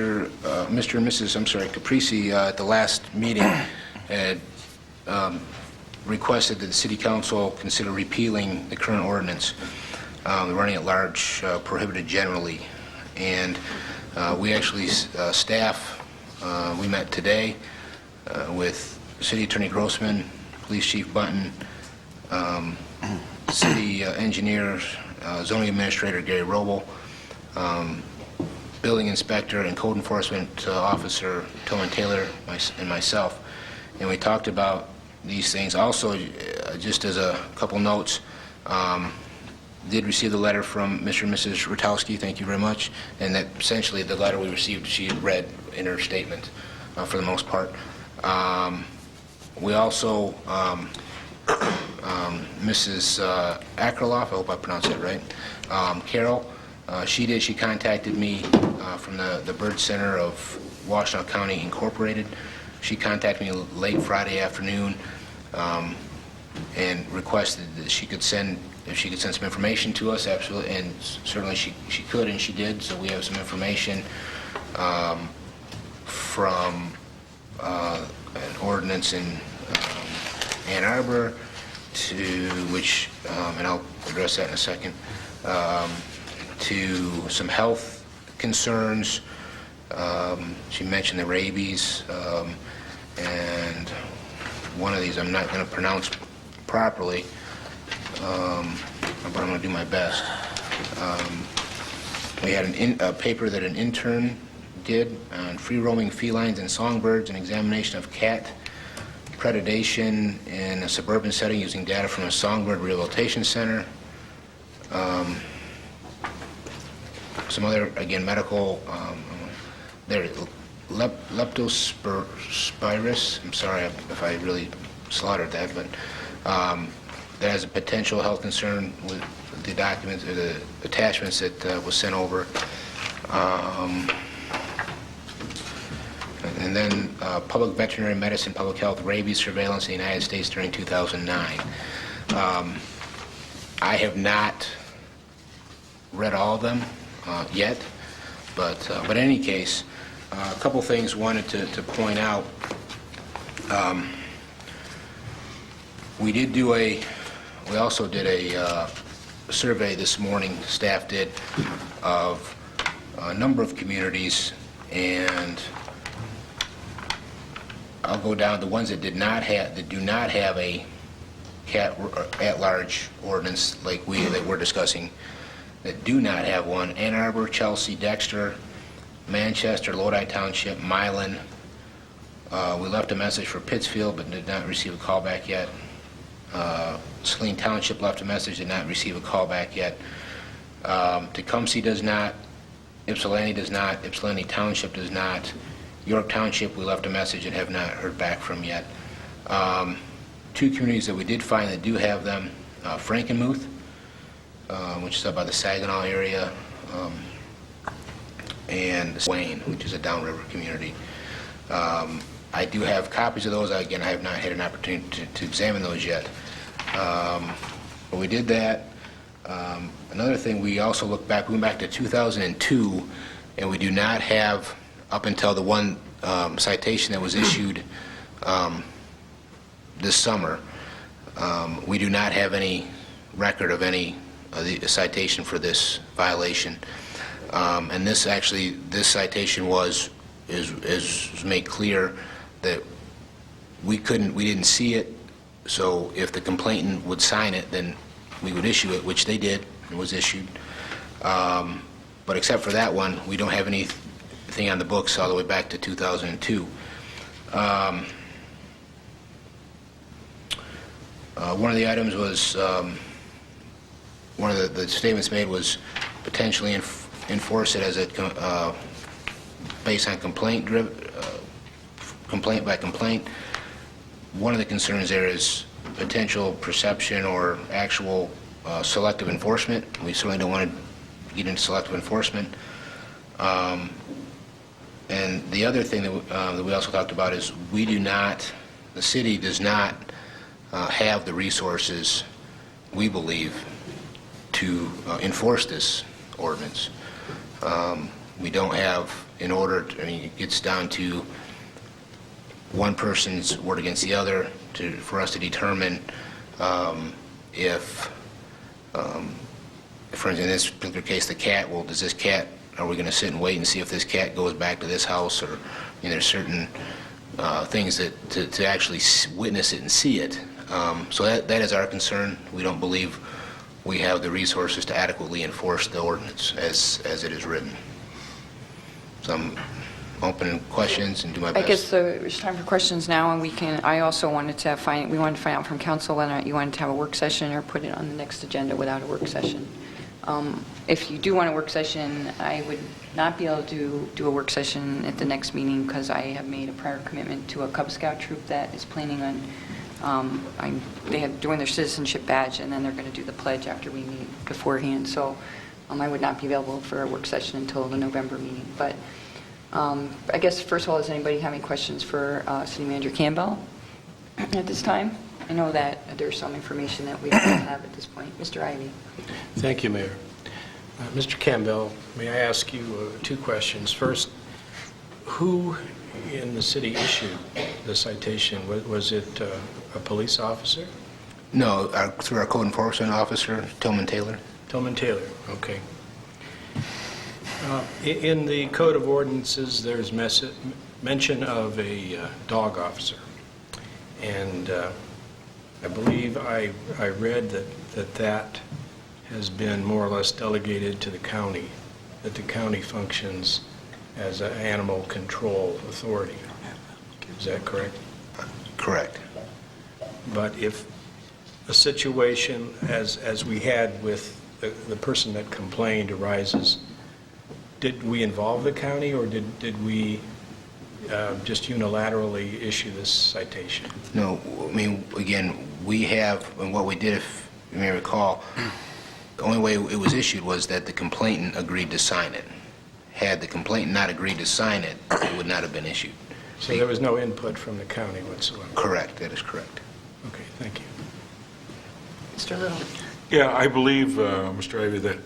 Caprisi at the last meeting had requested that the City Council consider repealing the current ordinance, the running at large prohibited generally. And we actually, staff, we met today with City Attorney Grossman, Police Chief Button, City Engineer, Zoning Administrator Gary Roble, Building Inspector and Code Enforcement Officer Tillman Taylor, and myself. And we talked about these things. Also, just as a couple notes, did receive the letter from Mr. and Mrs. Rutowski, thank you very much, and that essentially the letter we received, she had read in her statement for the most part. We also, Mrs. Akerlof, I hope I pronounced that right, Carol, she contacted me from the Bird Center of Washtenaw County Incorporated. She contacted me late Friday afternoon and requested that she could send some information to us, absolutely, and certainly she could, and she did. So we have some information from an ordinance in Ann Arbor to which, and I'll address that in a second, to some health concerns. She mentioned the rabies, and one of these I'm not going to pronounce properly, but I'm going to do my best. We had a paper that an intern did on free-roaming felines and songbirds, an examination of cat predation in a suburban setting using data from a songbird rehabilitation center. Some other, again, medical, leptospirosis, I'm sorry if I really slaughtered that, but that has a potential health concern with the documents or the attachments that was sent over. And then public veterinary medicine, public health, rabies surveillance in the United States during 2009. I have not read all of them yet, but in any case, a couple things wanted to point out. We also did a survey this morning, staff did, of a number of communities, and I'll go down the ones that do not have a cat at-large ordinance like we're discussing, that do not have one: Ann Arbor, Chelsea, Dexter, Manchester, Lodi Township, Milan. We left a message for Pittsfield but did not receive a call back yet. Saline Township left a message, did not receive a call back yet. Tecumseh does not. Ypsilanti does not. Ypsilanti Township does not. York Township, we left a message and have not heard back from yet. Two communities that we did find that do have them, Frankenmuth, which is up by the Saginaw area, and Wayne, which is a downriver community. I do have copies of those. Again, I have not had an opportunity to examine those yet. But we did that. Another thing, we also looked back, we went back to 2002, and we do not have, up until the one citation that was issued this summer, we do not have any record of any citation for this violation. And this citation is made clear that we didn't see it, so if the complainant would sign it, then we would issue it, which they did, it was issued. But except for that one, we don't have anything on the books all the way back to 2002. One of the items was, one of the statements made was potentially enforce it as a, based on complaint by complaint. One of the concerns there is potential perception or actual selective enforcement. We certainly don't want to get into selective enforcement. And the other thing that we also talked about is we do not, the city does not have the resources, we believe, to enforce this ordinance. We don't have, in order to, I mean, it gets down to one person's word against the other for us to determine if, for instance, in this particular case, the cat, well, does this cat, are we going to sit and wait and see if this cat goes back to this house? Or, there's certain things that to actually witness it and see it. So that is our concern. We don't believe we have the resources to adequately enforce the ordinance as it is written. So I'm open questions and do my best. I guess it's time for questions now, and I also wanted to we wanted to find out from council whether or not you wanted to have a work session or put it on the next agenda without a work session. If you do want a work session, I would not be able to do a work session at the next meeting because I have made a prior commitment to a Cub Scout troop that is planning on, they have doing their citizenship badge, and then they're going to do the pledge after we meet beforehand. So I would not be available for a work session until the November meeting. But I guess, first of all, does anybody have any questions for City Manager Campbell at this time? I know that there's some information that we don't have at this point. Mr. Ivey. Thank you, Mayor. Mr. Campbell, may I ask you two questions? First, who in the city issued the citation? Was it a police officer? No, through our code enforcement officer, Tillman Taylor. Tillman Taylor, okay. In the Code of Ordinances, there's mention of a dog officer. And I believe I read that has been more or less delegated to the county, that the county functions as an animal control authority. Is that correct? Correct. But if a situation as we had with the person that complained arises, did we involve the county, or did we just unilaterally issue this citation? No, I mean, again, we have, and what we did, if you may recall, the only way it was issued was that the complainant agreed to sign it. Had the complainant not agreed to sign it, it would not have been issued. So there was no input from the county whatsoever? Correct, that is correct. Okay, thank you. Mr. Little. Yeah, I believe, Mr. Ivey, that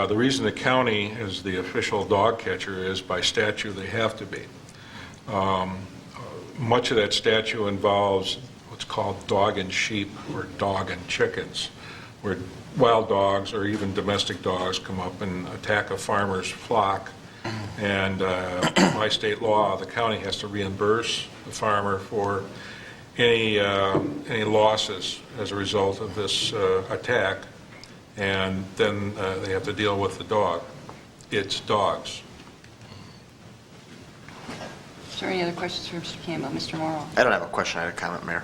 the reason the county is the official dog catcher is by statute they have to be. Much of that statute involves what's called dog and sheep or dog and chickens, where wild dogs or even domestic dogs come up and attack a farmer's flock. And by state law, the county has to reimburse the farmer for any losses as a result of this attack, and then they have to deal with the dog. It's dogs. Is there any other questions for Mr. Campbell? Mr. Morrow? I don't have a question, I had a comment, Mayor.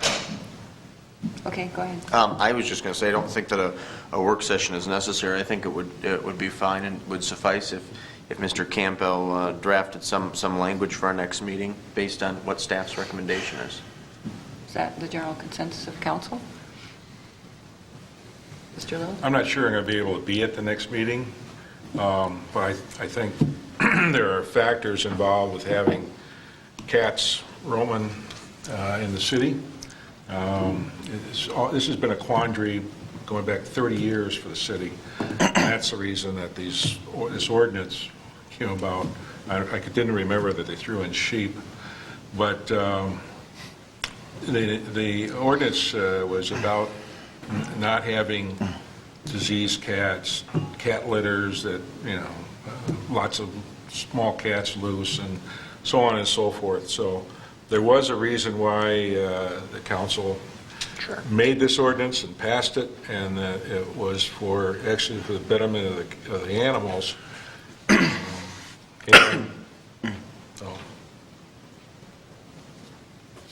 Okay, go ahead. I was just going to say, I don't think that a work session is necessary. I think it would be fine and would suffice if Mr. Campbell drafted some language for our next meeting based on what staff's recommendation is. Is that the general consensus of council? Mr. Little? I'm not sure I'm going to be able to be at the next meeting, but I think there are factors involved with having cats roaming in the city. This has been a quandary going back 30 years for the city. And that's the reason that this ordinance came about. I didn't remember that they threw in sheep, but the ordinance was about not having diseased cats, cat litters that, lots of small cats loose, and so on and so forth. So there was a reason why the council made this ordinance and passed it, and it was actually for the betterment of the animals. Okay. So,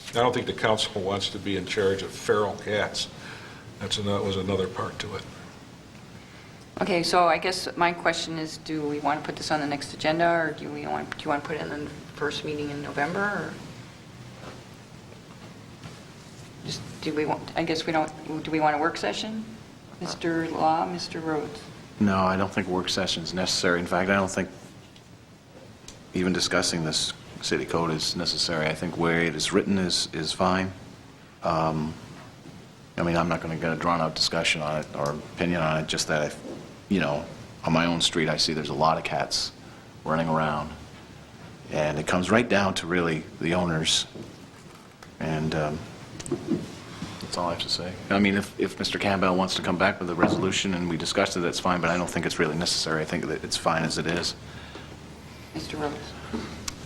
I don't think the council wants to be in charge of feral cats. That was another part to it. Okay, so I guess my question is, do we want to put this on the next agenda, or do you want to put it in the first meeting in November, or? Just, do we want, I guess we don't, do we want a work session? Mr. Law, Mr. Rhodes? No, I don't think work session is necessary. In fact, I don't think even discussing this city code is necessary. I think where it is written is fine. I mean, I'm not going to get a drawn-out discussion on it or opinion on it, just that, on my own street, I see there's a lot of cats running around. And it comes right down to really the owners. And that's all I have to say. I mean, if Mr. Campbell wants to come back with a resolution and we discussed it, that's fine, but I don't think it's really necessary. I think that it's fine as it is. Mr. Rhodes?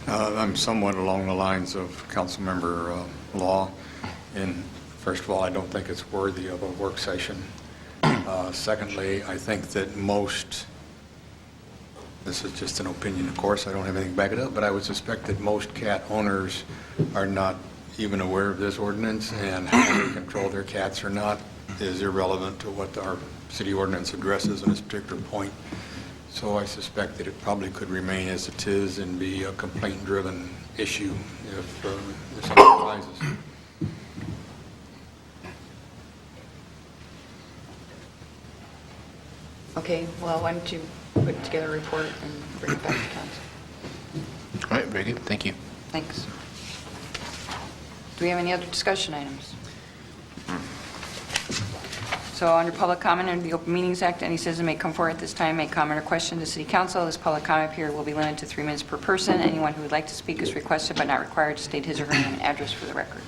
I'm somewhat along the lines of Councilmember Law. And first of all, I don't think it's worthy of a work session. Secondly, I think that most, this is just an opinion, of course, I don't have anything to back it up, but I would suspect that most cat owners are not even aware of this ordinance, and how they control their cats or not is irrelevant to what our city ordinance addresses in this particular point. So I suspect that it probably could remain as it is and be a complaint-driven issue if something arises. Okay, well, why don't you put together a report and bring it back to council? All right, very good. Thank you. Thanks. Do we have any other discussion items? So under public comment under the Open Meetings Act, any citizen may come forward at this time, make comment or question to City Council. This public comment period will be limited to 3 minutes per person. Anyone who would like to speak is requested but not required to state his or her name and address for the record.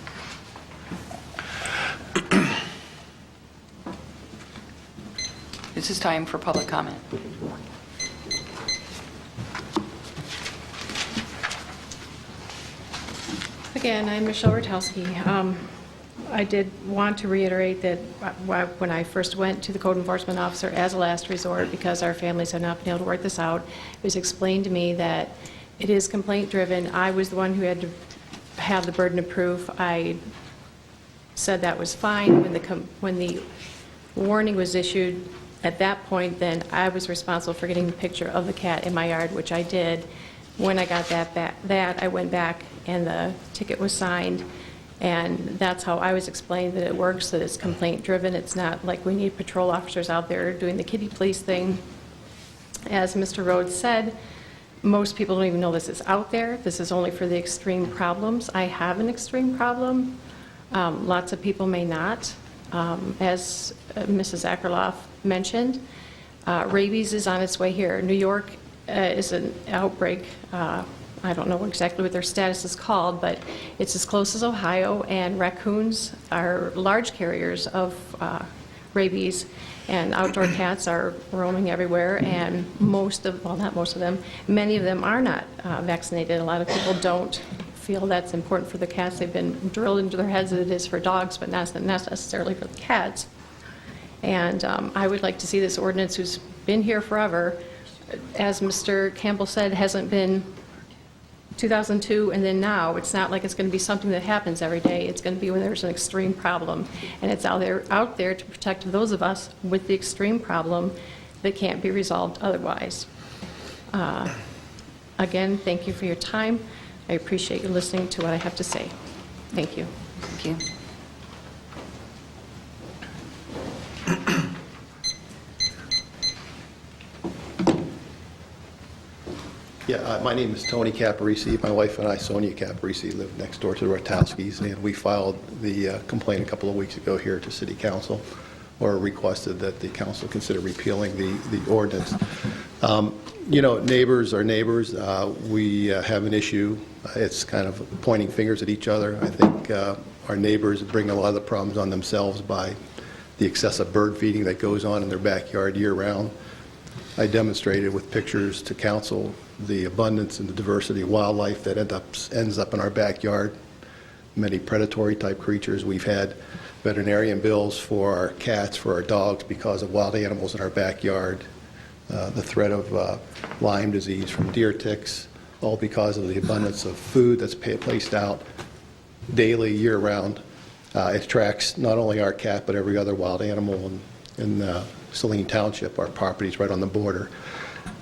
This is time for public comment. Again, I'm Michelle Rotowski. I did want to reiterate that when I first went to the code enforcement officer as a last resort, because our families have not been able to work this out, it was explained to me that it is complaint-driven. I was the one who had to have the burden of proof. I said that was fine. When the warning was issued, at that point, then I was responsible for getting the picture of the cat in my yard, which I did. When I got that I went back and the ticket was signed, and that's how I was explained that it works, that it's complaint-driven. It's not like we need patrol officers out there doing the kitty police thing. As Mr. Rhodes said, most people don't even know this is out there. This is only for the extreme problems. I have an extreme problem. Lots of people may not. As Mrs. Akerlof mentioned, rabies is on its way here. New York is an outbreak. I don't know exactly what their status is called, but it's as close as Ohio, and raccoons are large carriers of rabies, and outdoor cats are roaming everywhere, and not most of them, many of them are not vaccinated. A lot of people don't feel that's important for the cats. They've been drilled into their heads that it is for dogs, but not necessarily for the cats. And I would like to see this ordinance, who's been here forever, as Mr. Campbell said, hasn't been 2002 and then now. It's not like it's going to be something that happens every day. It's going to be when there's an extreme problem, and it's out there to protect those of us with the extreme problem that can't be resolved otherwise. Again, thank you for your time. I appreciate you listening to what I have to say. Thank you. Thank you. Yeah, my name is Tony Caparisi. My wife and I, Sonia Caparisi, live next door to the Rotowskis, and we filed the complaint a couple of weeks ago here to City Council, or requested that the council consider repealing the ordinance. Neighbors are neighbors. We have an issue. It's kind of pointing fingers at each other. I think our neighbors bring a lot of the problems on themselves by the excessive bird feeding that goes on in their backyard year-round. I demonstrated with pictures to council the abundance and the diversity of wildlife that ends up in our backyard. Many predatory type creatures. We've had veterinarian bills for our cats, for our dogs, because of wild animals in our backyard. the threat of Lyme disease from deer ticks, all because of the abundance of food that's placed out daily, year-round. It attracts not only our cat, but every other wild animal in Saline Township, our property's right on the border.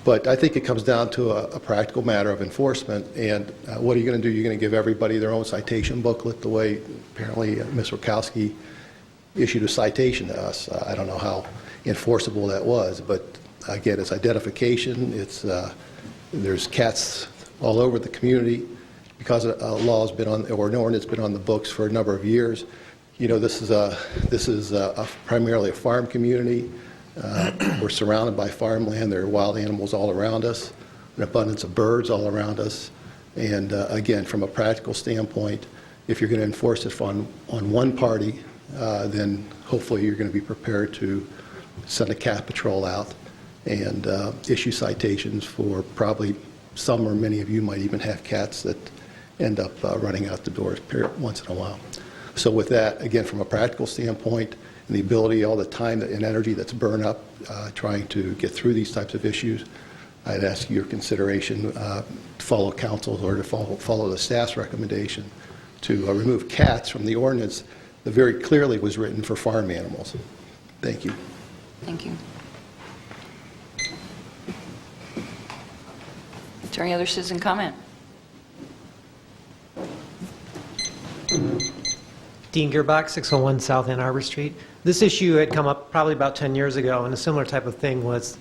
But I think it comes down to a practical matter of enforcement, and what are you going to do? You're going to give everybody their own citation booklet, the way apparently Ms. Wachowski issued a citation to us. I don't know how enforceable that was, but again, it's identification. There's cats all over the community because a law's been on, or an ordinance been on the books for a number of years. You know, this is primarily a farm community. We're surrounded by farmland. There are wild animals all around us, an abundance of birds all around us. And again, from a practical standpoint, if you're going to enforce it on one party, then hopefully you're going to be prepared to send a cat patrol out and issue citations for probably some or many of you might even have cats that end up running out the door once in a while. So with that, again, from a practical standpoint, and the ability, all the time and energy that's burned up trying to get through these types of issues, I'd ask your consideration to follow council or to follow the staff's recommendation to remove cats from the ordinance that very clearly was written for farm animals. Thank you. Thank you. Is there any other citizen comment? Dean Gearbach, 601 South Ann Arbor Street. This issue had come up probably about 10 years ago, and a similar type of thing was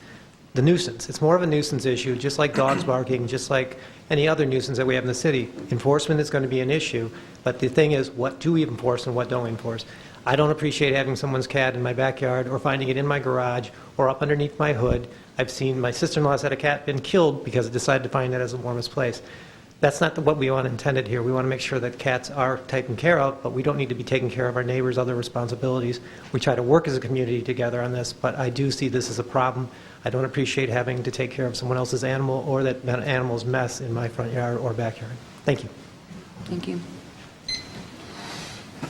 the nuisance. It's more of a nuisance issue, just like dogs barking, just like any other nuisance that we have in the city. Enforcement is going to be an issue, but the thing is, what do we enforce and what don't we enforce? I don't appreciate having someone's cat in my backyard or finding it in my garage or up underneath my hood. I've seen my sister-in-law's had a cat been killed because it decided to find it as the warmest place. That's not what we want intended here. We want to make sure that cats are taken care of, but we don't need to be taking care of our neighbors' other responsibilities. We try to work as a community together on this, but I do see this as a problem. I don't appreciate having to take care of someone else's animal or that animal's mess in my front yard or backyard. Thank you. Thank you.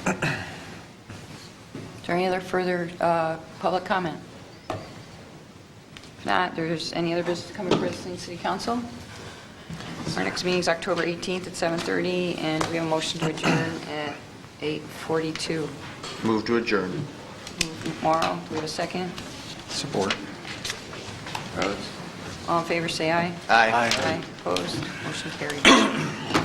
Is there any other further public comment? If not, there's any other business coming before the Saline City Council? Our next meeting is October 18th at 7:30, and we have a motion to adjourn at 8:42. Move to adjourn. Morrow, do we have a second? Support. Rhodes. All in favor, say aye. Aye. Aye. Opposed? Motion carried.